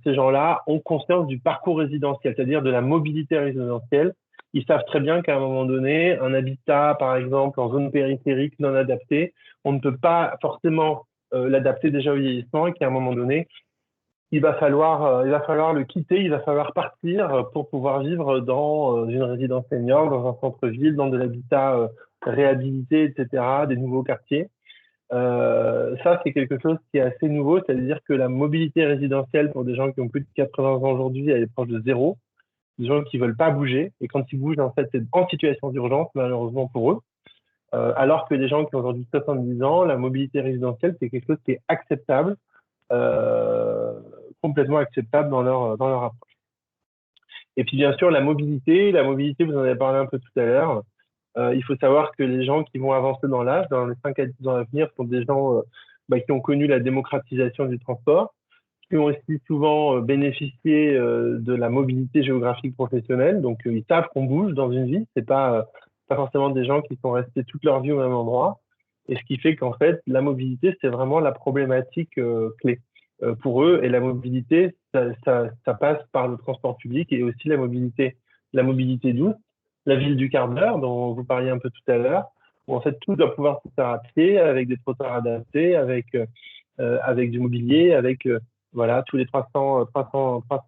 ces gens-là ont conscience du parcours résidentiel, c'est-à-dire de la mobilité résidentielle. Ils savent très bien qu'à un moment donné, un habitat, par exemple, en zone périphérique non adapté, on ne peut pas forcément l'adapter déjà au vieillissement et qu'à un moment donné, il va falloir le quitter, il va falloir partir pour pouvoir vivre dans une résidence senior, dans un centre-ville, dans de l'habitat réhabilité, etc., des nouveaux quartiers. Ça, c'est quelque chose qui est assez nouveau, c'est-à-dire que la mobilité résidentielle pour des gens qui ont plus de 80 ans aujourd'hui, elle est proche de zéro. Des gens qui veulent pas bouger, et quand ils bougent, en fait, c'est en situation d'urgence, malheureusement pour eux. Alors que des gens qui ont aujourd'hui 70 ans, la mobilité résidentielle, c'est quelque chose qui est acceptable, complètement acceptable dans leur approche. Et puis, bien sûr, la mobilité, vous en avez parlé un peu tout à l'heure. Il faut savoir que les gens qui vont avancer dans l'âge, dans les 5 à 10 ans à venir, sont des gens qui ont connu la démocratisation du transport, qui ont aussi souvent bénéficié de la mobilité géographique professionnelle. Donc, ils savent qu'on bouge dans une vie. C'est pas forcément des gens qui sont restés toute leur vie au même endroit. Et ce qui fait qu'en fait, la mobilité, c'est vraiment la problématique clé pour eux. Et la mobilité, ça passe par le transport public et aussi la mobilité douce, la ville du quart d'heure dont vous parliez un peu tout à l'heure, où en fait tout doit pouvoir se faire à pied, avec des trottoirs adaptés, avec du mobilier, avec voilà, tous les 300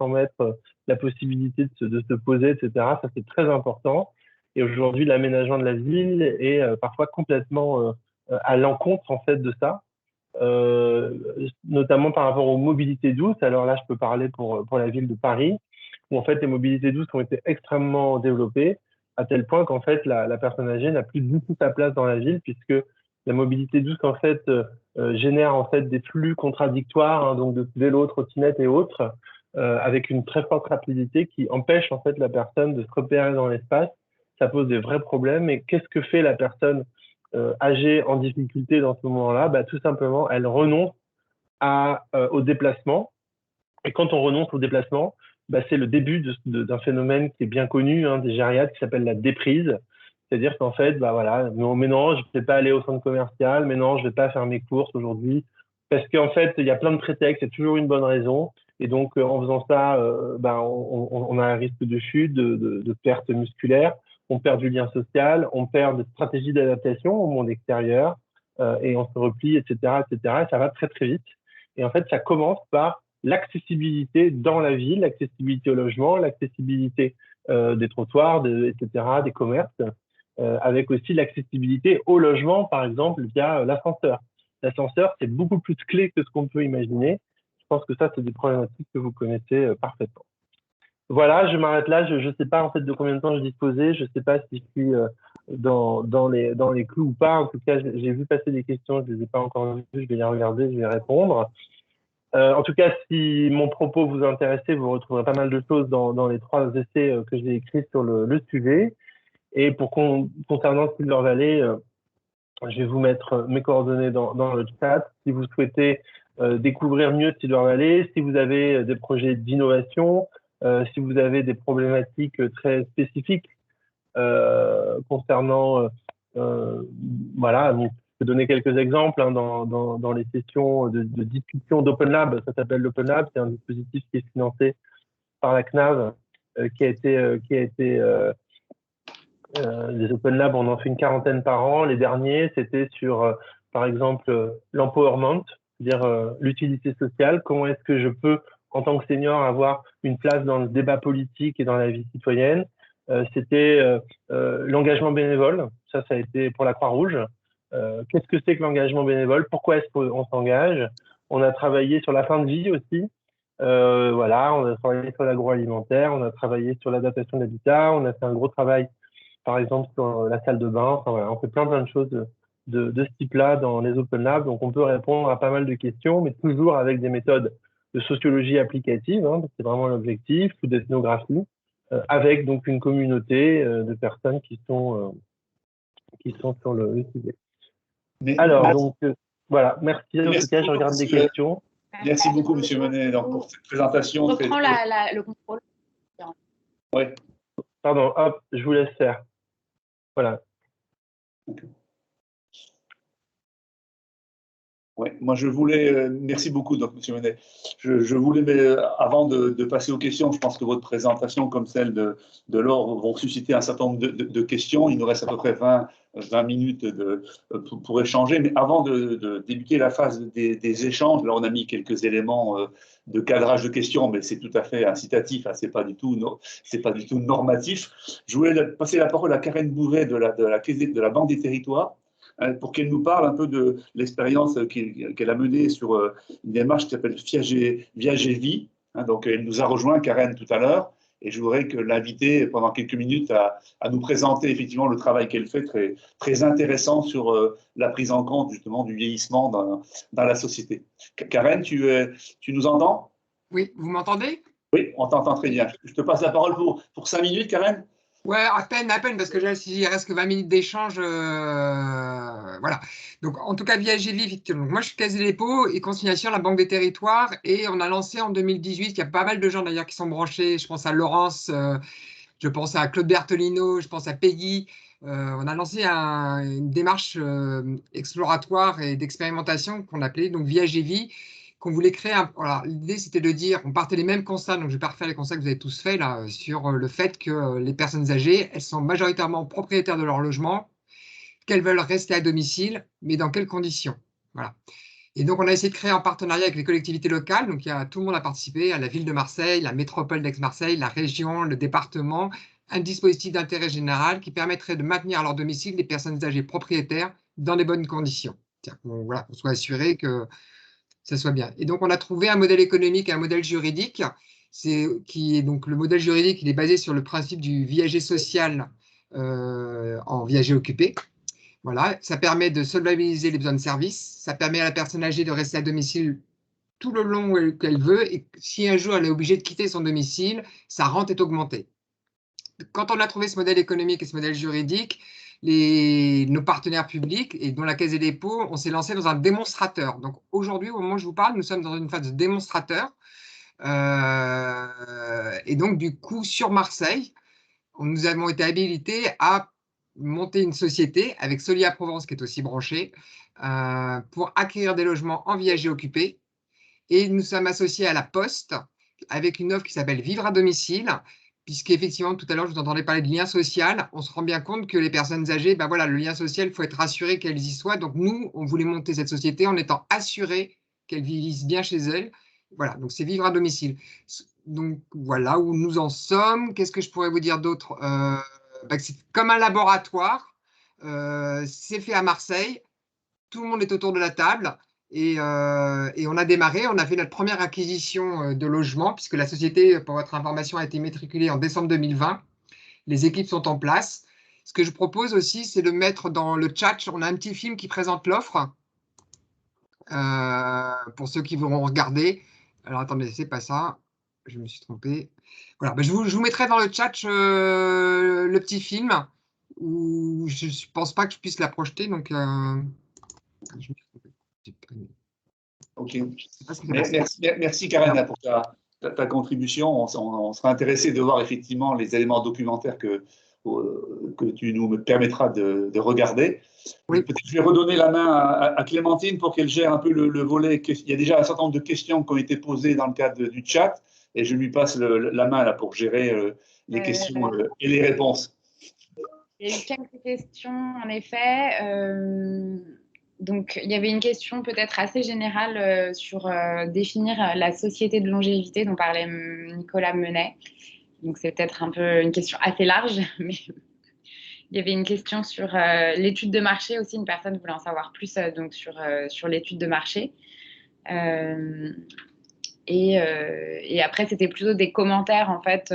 mètres, la possibilité de se poser, etc. Ça, c'est très important. Et aujourd'hui, l'aménagement de la ville est parfois complètement à l'encontre, en fait, de ça, notamment par rapport aux mobilités douces. Alors là, je peux parler pour la ville de Paris, où en fait, les mobilités douces ont été extrêmement développées, à tel point qu'en fait, la personne âgée n'a plus du tout sa place dans la ville, puisque la mobilité douce, en fait, génère en fait des flux contradictoires, hein, donc de vélos, trottinettes et autres, avec une très forte rapidité qui empêche en fait la personne de se repérer dans l'espace. Ça pose des vrais problèmes. Et qu'est-ce que fait la personne âgée en difficulté dans ce moment-là? Bah, tout simplement, elle renonce au déplacement. Et quand on renonce au déplacement, bah, c'est le début d'un phénomène qui est bien connu, hein, des gériatres, qui s'appelle la déprise. C'est-à-dire qu'en fait, bah voilà, mais non, je ne vais pas aller au centre commercial, mais non, je ne vais pas faire mes courses aujourd'hui. Parce qu'en fait, il y a plein de prétextes, il y a toujours une bonne raison. Et donc, en faisant ça, bah, on a un risque de chute, de perte musculaire, on perd du lien social, on perd des stratégies d'adaptation au monde extérieur, et on se replie, etc., etc. Et ça va très, très vite. Et en fait, ça commence par l'accessibilité dans la ville, l'accessibilité au logement, l'accessibilité des trottoirs, etc., des commerces, avec aussi l'accessibilité au logement, par exemple, via l'ascenseur. L'ascenseur, c'est beaucoup plus clé que ce qu'on peut imaginer. Je pense que ça, c'est des problématiques que vous connaissez parfaitement. Voilà, je m'arrête là. Je ne sais pas en fait de combien de temps je disposais. Je ne sais pas si je suis dans les clous ou pas. En tout cas, j'ai vu passer des questions, je ne les ai pas encore vues. Je vais les regarder, je vais répondre. En tout cas, si mon propos vous intéressait, vous retrouverez pas mal de choses dans les 3 essais que j'ai écrits sur le sujet. Et concernant Silver Valley, je vais vous mettre mes coordonnées dans le chat. Si vous souhaitez découvrir mieux Silver Valley, si vous avez des projets d'innovation, si vous avez des problématiques très spécifiques concernant, voilà, donc, je peux donner quelques exemples hein, dans les sessions de discussion d'Open Lab. Ça s'appelle l'Open Lab, c'est un dispositif qui est financé par la CNAV, qui a été les Open Lab, on en fait une 40aine par an. Les derniers, c'était sur, par exemple, l'empowerment, c'est-à-dire l'utilité sociale. Comment est-ce que je peux, en tant que senior, avoir une place dans le débat politique et dans la vie citoyenne? C'était l'engagement bénévole. Ça a été pour la Croix-Rouge. Qu'est-ce que c'est que l'engagement bénévole? Pourquoi est-ce qu'on s'engage? On a travaillé sur la fin de vie aussi. Voilà, on a travaillé sur l'agroalimentaire, on a travaillé sur l'adaptation de l'habitat, on a fait un gros travail par exemple sur la salle de bain. Enfin, voilà, on fait plein de choses de ce type-là dans les Open Labs. Donc, on peut répondre à pas mal de questions, mais toujours avec des méthodes de sociologie applicative, hein, c'est vraiment l'objectif, ou d'ethnographie, avec donc une communauté de personnes qui sont sur le sujet. Alors, donc, voilà, merci. En tout cas, je regarde des questions. Merci beaucoup, M. Monet, donc, pour cette présentation. On reprend le contrôle. Oui. Pardon, hop, je vous laisse faire. Voilà. Ouais, moi je voulais, merci beaucoup donc Monsieur Monet. Je voulais, mais, avant de passer aux questions, je pense que votre présentation comme celle de Laure vont susciter un certain nombre de questions. Il nous reste à peu près 20 minutes pour échanger, mais avant de débuter la phase des échanges, là on a mis quelques éléments de cadrage de questions, mais c'est tout à fait incitatif, hein, c'est pas du tout normatif. Je voulais passer la parole à Karen Bouvet de la Banque des Territoires, pour qu'elle nous parle un peu de l'expérience qu'elle a menée sur une démarche qui s'appelle Viager-Vie. Donc, elle nous a rejoint, Karen, tout à l'heure, et je voudrais que l'inviter pendant quelques minutes à nous présenter effectivement le travail qu'elle fait, très, très intéressant sur la prise en compte justement du vieillissement dans la société. Karen, tu nous entends? Oui, vous m'entendez? Oui, on t'entend très bien. Je te passe la parole pour 5 minutes, Karen. Ouais, à peine, parce que là, s'il reste que 20 minutes d'échange, voilà. Donc, en tout cas, Viager-Vie, effectivement. Moi, je suis Caisse des dépôts et consignation à la Banque des Territoires, et on a lancé en 2018, il y a pas mal de gens d'ailleurs qui sont branchés, je pense à Laurence, je pense à Claude Bertolino, je pense à Peggy. On a lancé une démarche exploratoire et d'expérimentation qu'on appelait donc Viager-Vie, qu'on voulait créer. Voilà, l'idée, c'était de dire, on partait des mêmes constats, donc je vais pas refaire les constats que vous avez tous faits là, sur le fait que les personnes âgées, elles sont majoritairement propriétaires de leur logement, qu'elles veulent rester à domicile, mais dans quelles conditions? Voilà. Et donc, on a essayé de créer un partenariat avec les collectivités locales. Donc, tout le monde a participé, à la ville de Marseille, la métropole d'Aix-Marseille, la région, le département, un dispositif d'intérêt général qui permettrait de maintenir à leur domicile les personnes âgées propriétaires dans les bonnes conditions. C'est-à-dire qu'on soit assuré que ça soit bien. Et donc, on a trouvé un modèle économique et un modèle juridique. Donc, le modèle juridique, il est basé sur le principe du viager social en viager occupé. Voilà, ça permet de solvabiliser les besoins de service, ça permet à la personne âgée de rester à domicile tout le long qu'elle veut, et si un jour elle est obligée de quitter son domicile, sa rente est augmentée. Quand on a trouvé ce modèle économique et ce modèle juridique, nos partenaires publics, et dont la Caisse des dépôts, on s'est lancé dans un démonstrateur. Donc aujourd'hui, au moment où je vous parle, nous sommes dans une phase de démonstrateur. Et donc du coup, sur Marseille, nous avons été habilités à monter une société avec Solia Provence, qui est aussi branchée, pour acquérir des logements en viager occupé. Et nous sommes associés à la Poste avec une offre qui s'appelle Vivre à domicile, puisqu'effectivement, tout à l'heure, je vous entendais parler de lien social. On se rend bien compte que les personnes âgées, ben voilà, le lien social, il faut être assuré qu'elles y soient. Donc nous, on voulait monter cette société en étant assurés qu'elles vivent bien chez elles. Voilà, donc c'est Vivre à domicile. Donc voilà où nous en sommes. Qu'est-ce que je pourrais vous dire d'autre? C'est comme un laboratoire. C'est fait à Marseille. Tout le monde est autour de la table. Et on a démarré. On a fait notre première acquisition de logements, puisque la société, pour votre information, a été matriculée en décembre 2020. Les équipes sont en place. Ce que je propose aussi, c'est de mettre dans le chat, on a un petit film qui présente l'offre, pour ceux qui voudront regarder. Alors attendez, c'est pas ça. Je me suis trompé. Voilà, je vous mettrai dans le chat le petit film, où je ne pense pas que je puisse la projeter. Donc, je me suis trompé. Ok. Merci Karen pour ta contribution. On sera intéressé de voir effectivement les éléments documentaires que tu nous permettras de regarder. Oui. Peut-être que je vais redonner la main à Clémentine pour qu'elle gère un peu le volet. Il y a déjà un certain nombre de questions qui ont été posées dans le cadre du chat, et je lui passe la main là pour gérer les questions et les réponses. Il y a eu quelques questions, en effet. Donc, il y avait une question peut-être assez générale sur définir la société de longévité dont parlait Nicolas Menet. Donc, c'est peut-être un peu une question assez large, mais il y avait une question sur l'étude de marché aussi. Une personne voulait en savoir plus donc sur l'étude de marché. Et après, c'était plutôt des commentaires, en fait,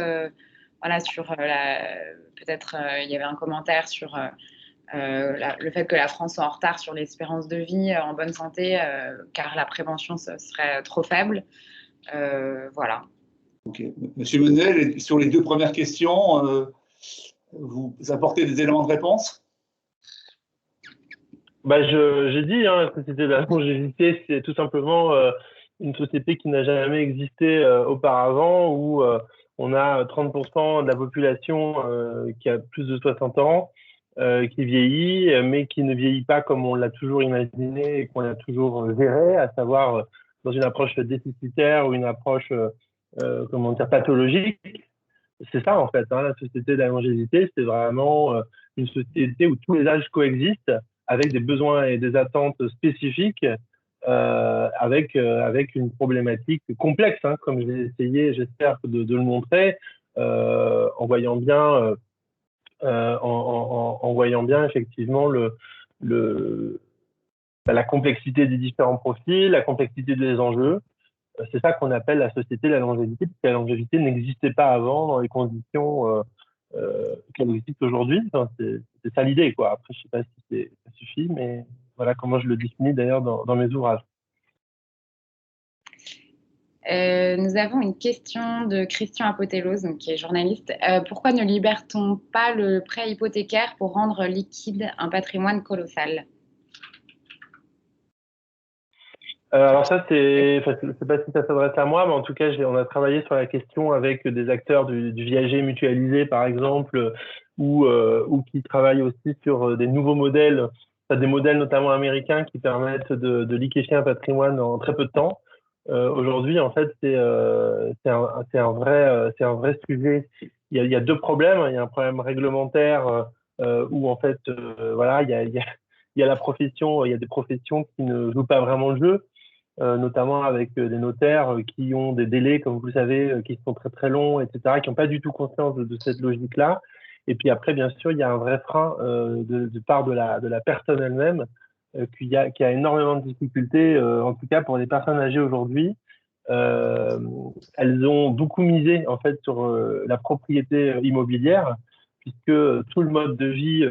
voilà, sur peut-être il y avait un commentaire sur le fait que la France soit en retard sur l'espérance de vie en bonne santé, car la prévention ce serait trop faible. Voilà. Ok. Monsieur Menuel, sur les deux premières questions, vous apportez des éléments de réponse? J'ai dit, la société de la longévité, c'est tout simplement une société qui n'a jamais existé auparavant, où on a 30% de la population qui a plus de 60 ans, qui vieillit, mais qui ne vieillit pas comme on l'a toujours imaginé et qu'on a toujours géré, à savoir dans une approche déficitaire ou une approche pathologique. C'est ça, en fait, la société de la longévité, c'est vraiment une société où tous les âges coexistent avec des besoins et des attentes spécifiques, avec une problématique complexe, comme j'ai essayé, j'espère, de le montrer, en voyant bien effectivement la complexité des différents profils, la complexité des enjeux. C'est ça qu'on appelle la société de la longévité, puisque la longévité n'existait pas avant dans les conditions qu'elle existe aujourd'hui. Enfin, c'est ça l'idée, quoi. Après, je sais pas si ça suffit, mais voilà comment je le définis d'ailleurs dans mes ouvrages. Nous avons une question de Christian Apotelos, donc, qui est journaliste. Pourquoi ne libère-t-on pas le prêt hypothécaire pour rendre liquide un patrimoine colossal? Alors ça, je sais pas si ça s'adresse à moi, mais en tout cas, on a travaillé sur la question avec des acteurs du viager mutualisé, par exemple, ou qui travaillent aussi sur des nouveaux modèles, des modèles notamment américains qui permettent de liquéfier un patrimoine en très peu de temps. Aujourd'hui, en fait, c'est un vrai sujet. Il y a deux problèmes. Il y a un problème réglementaire où en fait, voilà, il y a la profession, il y a des professions qui ne jouent pas vraiment le jeu. Notamment avec des notaires qui ont des délais, comme vous le savez, qui sont très très longs, etc., qui n'ont pas du tout conscience de cette logique-là. Et puis après, bien sûr, il y a un vrai frein de part de la personne elle-même, qui a énormément de difficultés, en tout cas pour les personnes âgées aujourd'hui. Elles ont beaucoup misé en fait sur la propriété immobilière, puisque tout le mode de vie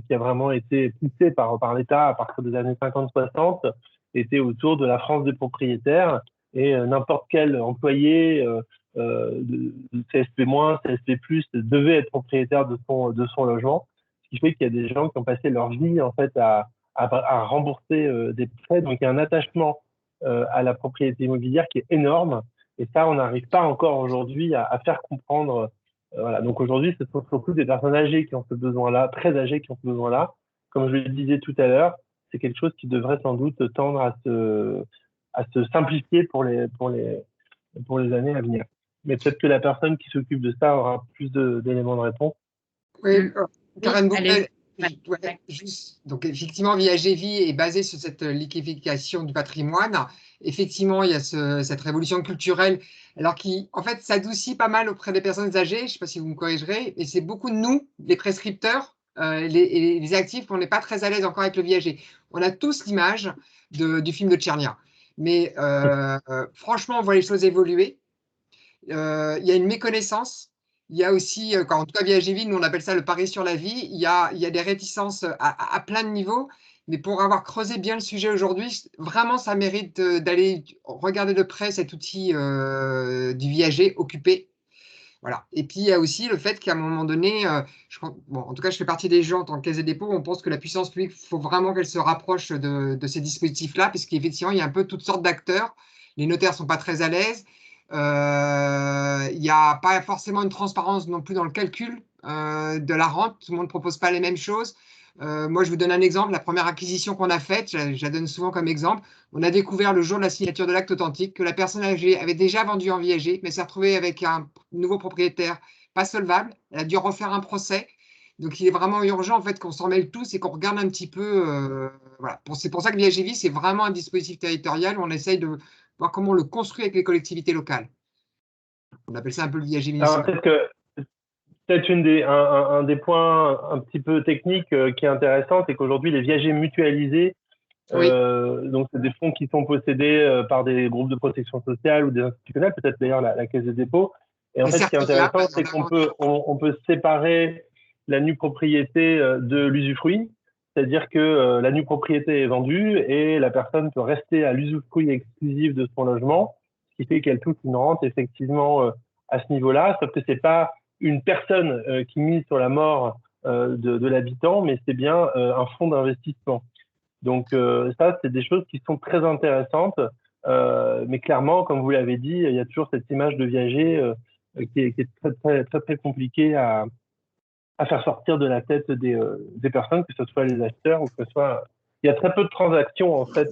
qui a vraiment été poussé par l'État à partir des années 50-60 était autour de la France des propriétaires, et n'importe quel employé de CSP-, CSP+, devait être propriétaire de son logement, ce qui fait qu'il y a des gens qui ont passé leur vie en fait à rembourser des prêts. Donc il y a un attachement à la propriété immobilière qui est énorme, et ça on n'arrive pas encore aujourd'hui à faire comprendre. Voilà. Donc aujourd'hui, ce sont surtout des personnes âgées qui ont ce besoin-là, très âgées qui ont ce besoin-là. Comme je le disais tout à l'heure, c'est quelque chose qui devrait sans doute tendre à se simplifier pour les années à venir. Mais peut-être que la personne qui s'occupe de ça aura plus d'éléments de réponse. Oui, Karen Bouquet, juste, donc effectivement, Viagévie est basée sur cette liquéfication du patrimoine. Effectivement, il y a cette révolution culturelle, alors qui, en fait, s'adoucit pas mal auprès des personnes âgées. Je ne sais pas si vous me corrigerez, et c'est beaucoup de nous, les prescripteurs, les actifs, qu'on n'est pas très à l'aise encore avec le viager. On a tous l'image du film de Tchernia. Mais franchement, on voit les choses évoluer. Il y a une méconnaissance. Il y a aussi, en tout cas Viagévie, nous on appelle ça le pari sur la vie. Il y a des réticences à plein de niveaux. Mais pour avoir creusé bien le sujet aujourd'hui, vraiment, ça mérite d'aller regarder de près cet outil du viager occupé. Voilà. Et puis, il y a aussi le fait qu'à un moment donné, en tout cas, je fais partie des gens en tant que Caisse des dépôts, on pense que la puissance publique, il faut vraiment qu'elle se rapproche de ces dispositifs-là, puisqu'effectivement, il y a un peu toutes sortes d'acteurs. Les notaires ne sont pas très à l'aise. Il n'y a pas forcément une transparence non plus dans le calcul de la rente. Tout le monde ne propose pas les mêmes choses. Moi, je vous donne un exemple. La première acquisition qu'on a faite, je la donne souvent comme exemple, on a découvert le jour de la signature de l'acte authentique que la personne âgée avait déjà vendu en viager, mais s'est retrouvée avec un nouveau propriétaire pas solvable. Elle a dû refaire un procès. Donc, il est vraiment urgent en fait qu'on s'en mêle tous et qu'on regarde un petit peu. Voilà. C'est pour ça que Viagévie, c'est vraiment un dispositif territorial où on essaye de voir comment on le construit avec les collectivités locales. On appelle ça un peu le viager municipal. Peut-être un des points un petit peu techniques qui est intéressant, c'est qu'aujourd'hui, les viagers mutualisés, Oui. donc c'est des fonds qui sont possédés par des groupes de protection sociale ou des institutionnels, peut-être d'ailleurs la Caisse des dépôts. Et en fait, ce qui est intéressant, c'est qu'on peut séparer la nue propriété de l'usufruit, c'est-à-dire que la nue propriété est vendue et la personne peut rester à l'usufruit exclusif de son logement, ce qui fait qu'elle touche une rente effectivement à ce niveau-là, sauf que c'est pas une personne qui mise sur la mort de l'habitant, mais c'est bien un fonds d'investissement. Donc ça, c'est des choses qui sont très intéressantes, mais clairement, comme vous l'avez dit, il y a toujours cette image de viager qui est très compliquée à faire sortir de la tête des personnes, que ce soit les acheteurs ou que ce soit... Il y a très peu de transactions en fait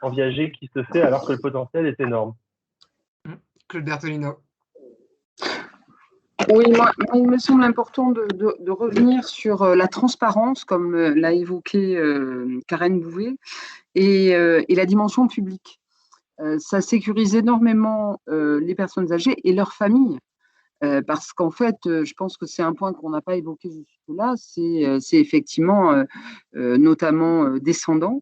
en viager qui se fait alors que le potentiel est énorme. Claude Bertolino. Oui, moi, il me semble important de revenir sur la transparence, comme l'a évoqué Karen Bouvet, et la dimension publique. Ça sécurise énormément les personnes âgées et leurs familles. Parce qu'en fait, je pense que c'est un point qu'on n'a pas évoqué jusque-là, c'est effectivement notamment descendant,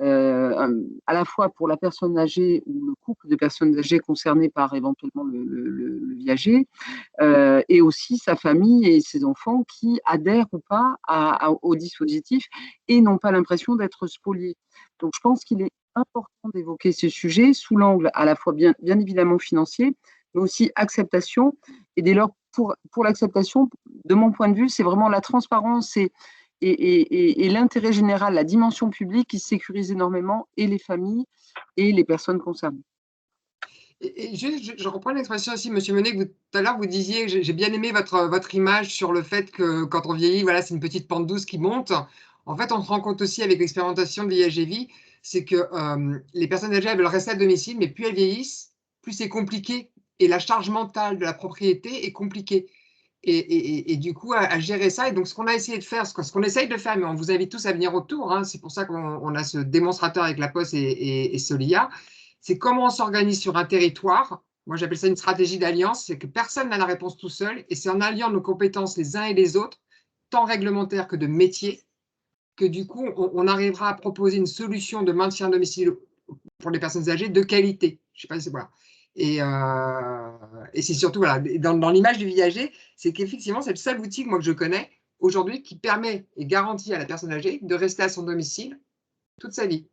à la fois pour la personne âgée ou le couple de personnes âgées concernées par éventuellement le viager, et aussi sa famille et ses enfants qui adhèrent ou pas au dispositif et n'ont pas l'impression d'être spoliés. Donc je pense qu'il est important d'évoquer ces sujets sous l'angle à la fois bien évidemment financier, mais aussi acceptation. Et dès lors, pour l'acceptation, de mon point de vue, c'est vraiment la transparence et l'intérêt général, la dimension publique qui sécurise énormément et les familles et les personnes concernées. Et je reprends l'expression aussi, Monsieur Menet, que tout à l'heure vous disiez, j'ai bien aimé votre image sur le fait que quand on vieillit, voilà, c'est une petite pente douce qui monte. En fait, on se rend compte aussi avec l'expérimentation de l'IAGV, c'est que les personnes âgées elles veulent rester à domicile, mais plus elles vieillissent, plus c'est compliqué. Et la charge mentale de la propriété est compliquée. Et du coup, à gérer ça. Et donc, ce qu'on a essayé de faire, ce qu'on essaye de faire, mais on vous invite tous à venir autour, hein, c'est pour ça qu'on a ce démonstrateur avec la Poste et Solia, c'est comment on s'organise sur un territoire. Moi, j'appelle ça une stratégie d'alliance, c'est que personne n'a la réponse tout seul, et c'est en alliant nos compétences les uns et les autres, tant réglementaires que de métier, que du coup, on arrivera à proposer une solution de maintien à domicile pour les personnes âgées de qualité. Je sais pas si c'est voilà. Et c'est surtout, voilà, dans l'image du viager, c'est qu'effectivement, c'est le seul outil que moi que je connais aujourd'hui qui permet et garantit à la personne âgée de rester à son domicile toute sa vie.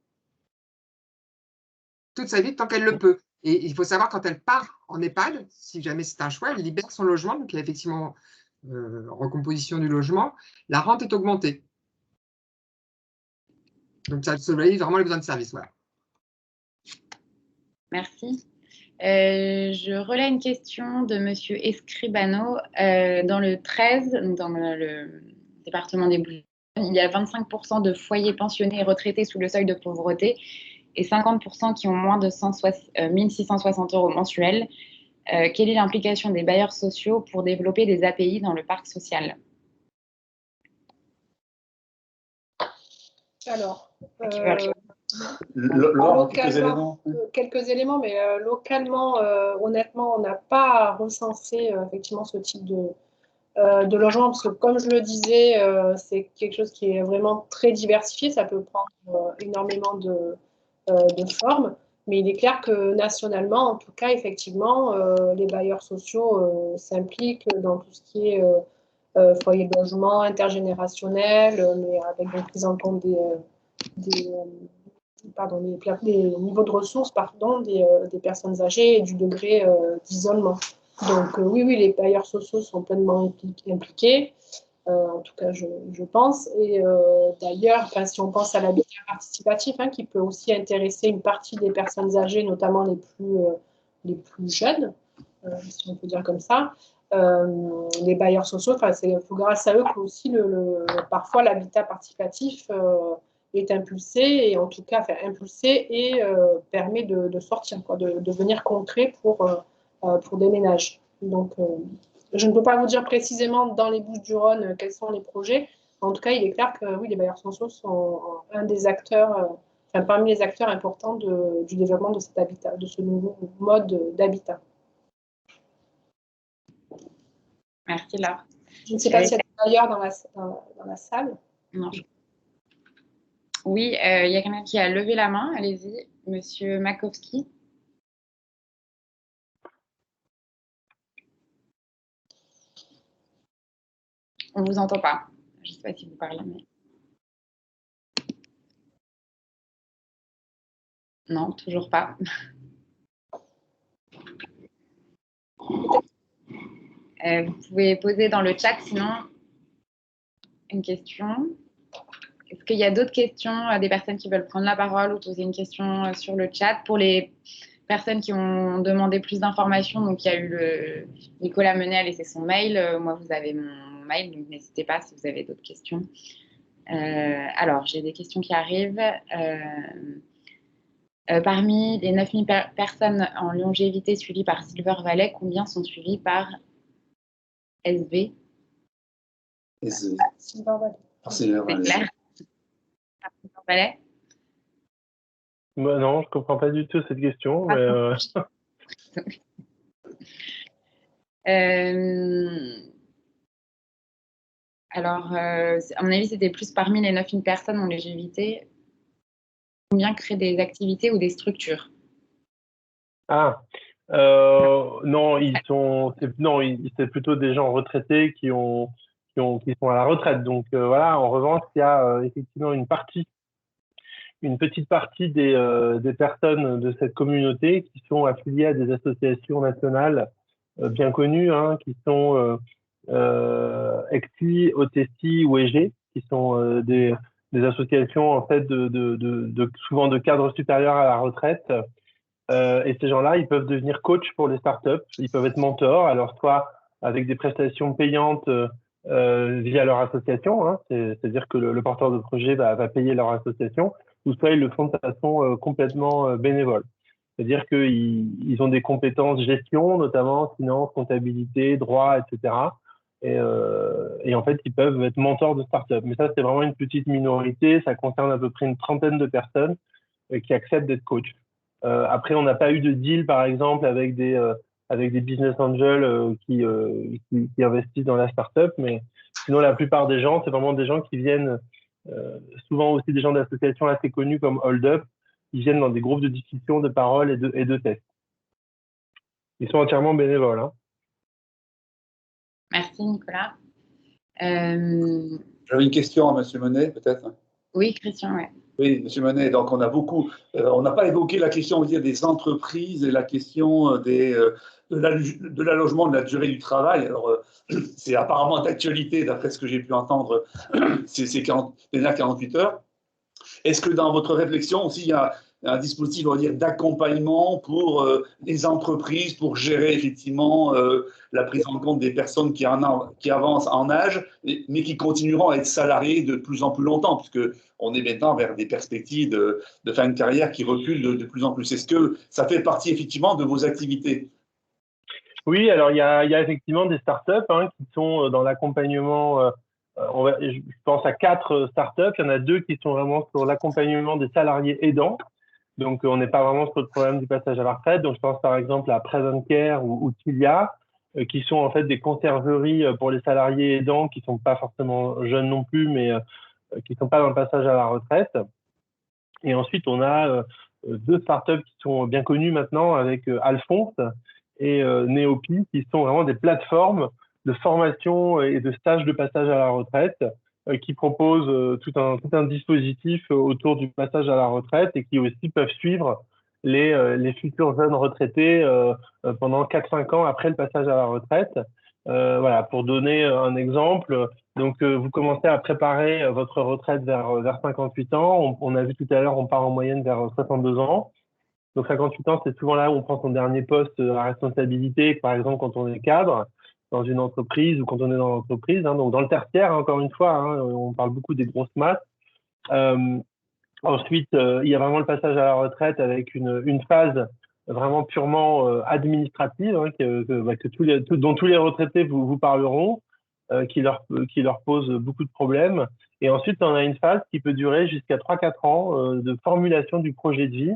Toute sa vie tant qu'elle le peut. Et il faut savoir, quand elle part en EHPAD, si jamais c'est un choix, elle libère son logement, donc il y a effectivement recomposition du logement, la rente est augmentée. Donc ça solvalise vraiment les besoins de service. Voilà. Merci. Je relais une question de Monsieur Escribano. Dans le 13, dans le département des Bouches, il y a 25% de foyers pensionnés et retraités sous le seuil de pauvreté et 50% qui ont moins de 1660 € mensuels. Quelle est l'implication des bailleurs sociaux pour développer des API dans le parc social? Alors, quelques éléments, mais localement, honnêtement, on n'a pas recensé effectivement ce type de logement, parce que comme je le disais, c'est quelque chose qui est vraiment très diversifié, ça peut prendre énormément de formes, mais il est clair que nationalement, en tout cas, effectivement, les bailleurs sociaux s'impliquent dans tout ce qui est foyer de logement intergénérationnel, mais avec une prise en compte des niveaux de ressources des personnes âgées et du degré d'isolement. Donc oui, les bailleurs sociaux sont pleinement impliqués, en tout cas je pense. Et d'ailleurs, si on pense à l'habitat participatif, qui peut aussi intéresser une partie des personnes âgées, notamment les plus jeunes, si on peut dire comme ça, les bailleurs sociaux, c'est grâce à eux que aussi parfois l'habitat participatif est impulsé, et en tout cas impulsé et permet de sortir, de devenir concret pour des ménages. Donc, je ne peux pas vous dire précisément dans les Bouches-du-Rhône quels sont les projets. En tout cas, il est clair que oui, les bailleurs sociaux sont un des acteurs, parmi les acteurs importants du développement de cet habitat, de ce nouveau mode d'habitat. Merci Laure. Je ne sais pas s'il y a des bailleurs dans la salle. Non. Oui, il y a quelqu'un qui a levé la main. Allez-y, Monsieur Makowski. On ne vous entend pas. Je ne sais pas si vous parlez, mais... Non, toujours pas. Vous pouvez poser dans le chat, sinon, une question. Est-ce qu'il y a d'autres questions, des personnes qui veulent prendre la parole ou poser une question sur le chat? Pour les personnes qui ont demandé plus d'informations, donc il y a eu Nicolas Menet a laissé son mail. Moi, vous avez mon mail, donc n'hésitez pas si vous avez d'autres questions. Alors, j'ai des questions qui arrivent. Parmi les 9000 personnes en longévité suivies par Silver Valley, combien sont suivies par SV? SV. Silver Valley. Silver C'est Valley. clair? Silver Valley? Bah, non, je comprends pas du tout cette question. Mais, alors, à mon avis, c'était plus parmi les 9000 personnes en longévité. Combien créent des activités ou des structures? Ah, non, c'est plutôt des gens retraités qui sont à la retraite. Donc voilà, en revanche, il y a effectivement une petite partie des personnes de cette communauté qui sont affiliées à des associations nationales bien connues, hein, qui sont ECTI, OTSI ou EG, qui sont des associations en fait souvent de cadres supérieurs à la retraite. Et ces gens-là, ils peuvent devenir coach pour les startups, ils peuvent être mentors, alors soit avec des prestations payantes via leur association, hein, c'est-à-dire que le porteur de projet va payer leur association, ou soit ils le font de façon complètement bénévole. C'est-à-dire qu'ils ont des compétences gestion, notamment finance, comptabilité, droit, etc. Et en fait, ils peuvent être mentors de startups. Mais ça, c'est vraiment une petite minorité. Ça concerne à peu près une trentaine de personnes qui acceptent d'être coach. Après, on n'a pas eu de deal, par exemple, avec des business angels qui investissent dans la startup, mais sinon, la plupart des gens, c'est vraiment des gens qui viennent, souvent aussi des gens d'associations assez connues comme Hold Up, ils viennent dans des groupes de discussion, de parole et de tests. Ils sont entièrement bénévoles. Hein. Merci, Nicolas. J'avais une question à M. Menet, peut-être. Oui, Christian, ouais. Oui, M. Menet, donc on a beaucoup, on n'a pas évoqué la question, on va dire, des entreprises et la question de l'allongement de la durée du travail. Alors, c'est apparemment d'actualité, d'après ce que j'ai pu entendre, ces dernières 48 heures. Est-ce que dans votre réflexion aussi, il y a un dispositif, on va dire, d'accompagnement pour les entreprises, pour gérer effectivement la prise en compte des personnes qui avancent en âge, mais qui continueront à être salariées de plus en plus longtemps, puisque on est maintenant vers des perspectives de fin de carrière qui reculent de plus en plus. Est-ce que ça fait partie effectivement de vos activités? Oui, alors il y a effectivement des startups hein, qui sont dans l'accompagnement. Je pense à 4 startups. Il y en a 2 qui sont vraiment sur l'accompagnement des salariés aidants. Donc, on n'est pas vraiment sur le problème du passage à la retraite. Donc, je pense par exemple à Present Care ou Tilia, qui sont en fait des conciergeries pour les salariés aidants qui sont pas forcément jeunes non plus, mais qui sont pas dans le passage à la retraite. Et ensuite, on a 2 startups qui sont bien connues maintenant avec Alphonse et Neopi, qui sont vraiment des plateformes de formation et de stage de passage à la retraite qui proposent tout un dispositif autour du passage à la retraite et qui aussi peuvent suivre les futurs jeunes retraités pendant 4-5 ans après le passage à la retraite. Voilà, pour donner un exemple, donc vous commencez à préparer votre retraite vers 58 ans. On a vu tout à l'heure, on part en moyenne vers 62 ans. Donc 58 ans, c'est souvent là où on prend son dernier poste à responsabilité, par exemple quand on est cadre dans une entreprise ou quand on est dans l'entreprise. Hein, donc dans le tertiaire, encore une fois, hein, on parle beaucoup des grosses masses. Ensuite, il y a vraiment le passage à la retraite avec une phase vraiment purement administrative, hein, dont tous les retraités vous parleront, qui leur pose beaucoup de problèmes. Et ensuite, on a une phase qui peut durer jusqu'à 3-4 ans de formulation du projet de vie.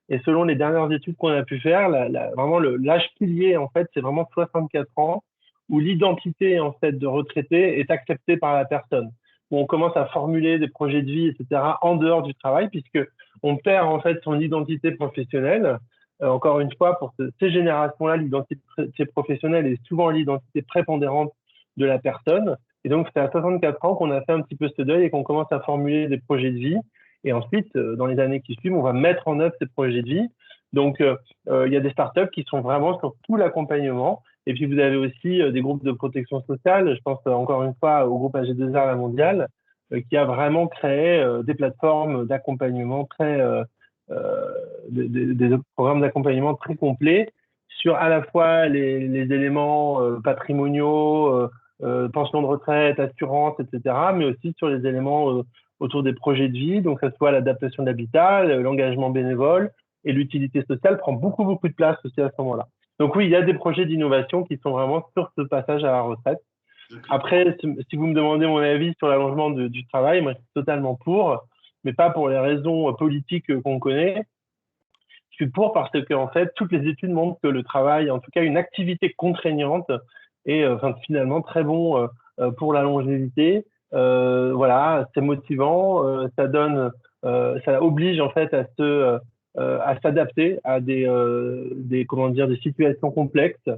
Et selon les dernières études qu'on a pu faire, vraiment l'âge pilier, en fait, c'est vraiment 64 ans, où l'identité en fait de retraité est acceptée par la personne, où on commence à formuler des projets de vie, etc., en dehors du travail, puisque on perd en fait son identité professionnelle. Encore une fois, pour ces générations-là, l'identité professionnelle est souvent l'identité prépondérante de la personne. Et donc, c'est à 64 ans qu'on a fait un petit peu ce deuil et qu'on commence à formuler des projets de vie. Et ensuite, dans les années qui suivent, on va mettre en œuvre ces projets de vie. Donc, il y a des startups qui sont vraiment sur tout l'accompagnement. Et puis, vous avez aussi des groupes de protection sociale. Je pense encore une fois au groupe AG2R La Mondiale, qui a vraiment créé des plateformes d'accompagnement des programmes d'accompagnement très complets sur à la fois les éléments patrimoniaux, pension de retraite, assurance, etc., mais aussi sur les éléments autour des projets de vie, donc que ce soit l'adaptation de l'habitat, l'engagement bénévole, et l'utilité sociale prend beaucoup de place aussi à ce moment-là. Donc oui, il y a des projets d'innovation qui sont vraiment sur ce passage à la retraite. Après, si vous me demandez mon avis sur l'allongement du travail, moi je suis totalement pour, mais pas pour les raisons politiques qu'on connaît. Je suis pour parce que en fait, toutes les études montrent que le travail, en tout cas une activité contraignante, est finalement très bon pour la longévité. Voilà, c'est motivant, ça oblige en fait à s'adapter à des situations complexes.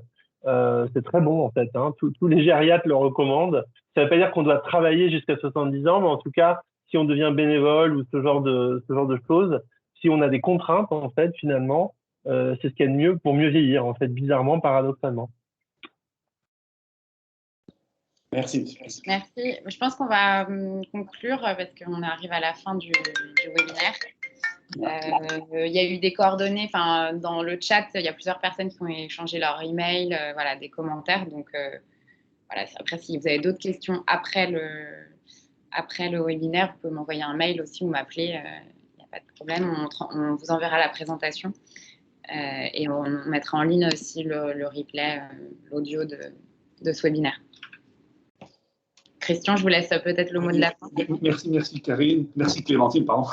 C'est très bon en fait, hein. Tous les gériatres le recommandent. Ça ne veut pas dire qu'on doit travailler jusqu'à 70 ans, mais en tout cas, si on devient bénévole ou ce genre de choses, si on a des contraintes en fait, finalement, c'est ce qu'il y a de mieux pour mieux vieillir en fait, bizarrement, paradoxalement. Merci. Merci. Je pense qu'on va conclure parce qu'on arrive à la fin du webinaire. Il y a eu des coordonnées, dans le chat, il y a plusieurs personnes qui ont échangé leur email, voilà, des commentaires. Donc, voilà, après, si vous avez d'autres questions après le webinaire, vous pouvez m'envoyer un mail aussi ou m'appeler. Il n'y a pas de problème. On vous enverra la présentation et on mettra en ligne aussi le replay, l'audio de ce webinaire. Christian, je vous laisse peut-être le mot de la fin. Merci Karine, merci Clémentine, pardon.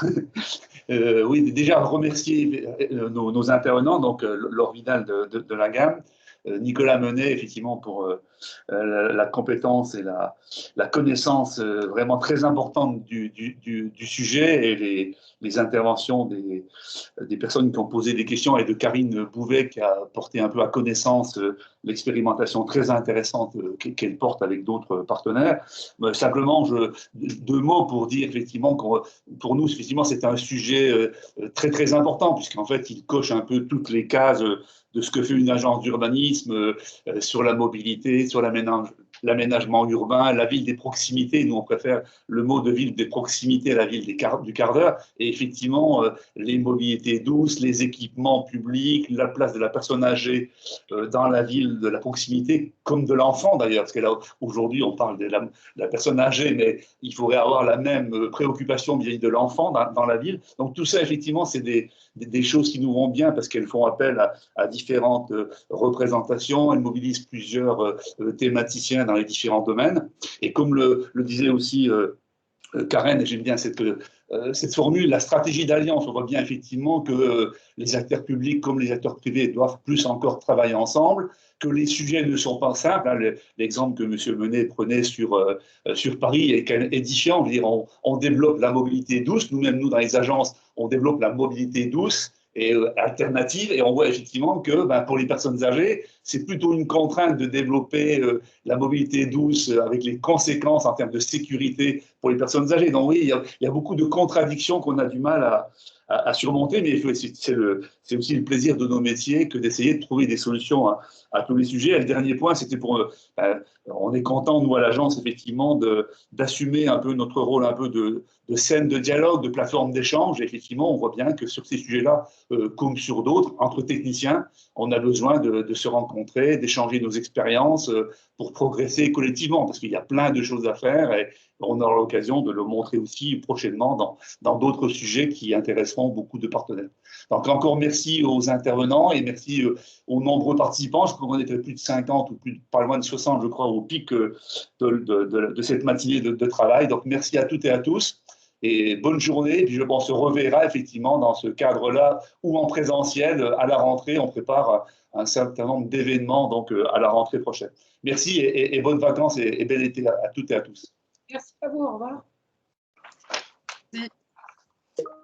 Oui, déjà remercier nos intervenants, donc Laure Vidal de la gamme, Nicolas Menet, effectivement, pour la compétence et la connaissance vraiment très importante du sujet et les interventions des personnes qui ont posé des questions et de Karine Bouvet qui a porté un peu à connaissance l'expérimentation très intéressante qu'elle porte avec d'autres partenaires. Simplement, deux mots pour dire effectivement que pour nous, effectivement, c'est un sujet très important puisqu'en fait, il coche un peu toutes les cases de ce que fait une agence d'urbanisme sur la mobilité, sur l'aménagement urbain, la ville des proximités. Nous, on préfère le mot de ville des proximités à la ville du quart d'heure. Et effectivement, les mobilités douces, les équipements publics, la place de la personne âgée dans la ville de la proximité, comme de l'enfant d'ailleurs, parce que là, aujourd'hui, on parle de la personne âgée, mais il faudrait avoir la même préoccupation vis-à-vis de l'enfant dans la ville. Donc tout ça, effectivement, c'est des choses qui nous vont bien parce qu'elles font appel à différentes représentations, elles mobilisent plusieurs thématiciens dans les différents domaines. Et comme le disait aussi Karen, et j'aime bien cette formule, la stratégie d'alliance, on voit bien effectivement que les acteurs publics comme les acteurs privés doivent plus encore travailler ensemble, que les sujets ne sont pas simples. L'exemple que M. Menet prenait sur Paris est édifiant. Je veux dire, on développe la mobilité douce, nous-mêmes, nous, dans les agences, on développe la mobilité douce et alternative, et on voit effectivement que pour les personnes âgées, c'est plutôt une contrainte de développer la mobilité douce avec les conséquences en termes de sécurité pour les personnes âgées. Donc oui, il y a beaucoup de contradictions qu'on a du mal à surmonter, mais c'est aussi le plaisir de nos métiers que d'essayer de trouver des solutions à tous les sujets. Et le dernier point, c'était on est content, nous, à l'agence, effectivement, d'assumer un peu notre rôle un peu de scène de dialogue, de plateforme d'échange. Et effectivement, on voit bien que sur ces sujets-là, comme sur d'autres, entre techniciens, on a besoin de se rencontrer, d'échanger nos expériences pour progresser collectivement, parce qu'il y a plein de choses à faire et on aura l'occasion de le montrer aussi prochainement dans d'autres sujets qui intéresseront beaucoup de partenaires. Donc encore merci aux intervenants et merci aux nombreux participants. Je crois qu'on était plus de 50 ou pas loin de 60, je crois, au pic de cette matinée de travail. Donc merci à toutes et à tous. Et bonne journée. Et puis on se reverra effectivement dans ce cadre-là ou en présentiel à la rentrée. On prépare un certain nombre d'événements donc à la rentrée prochaine. Merci et bonnes vacances et bel été à toutes et à tous. Merci à vous. Au revoir. Merci.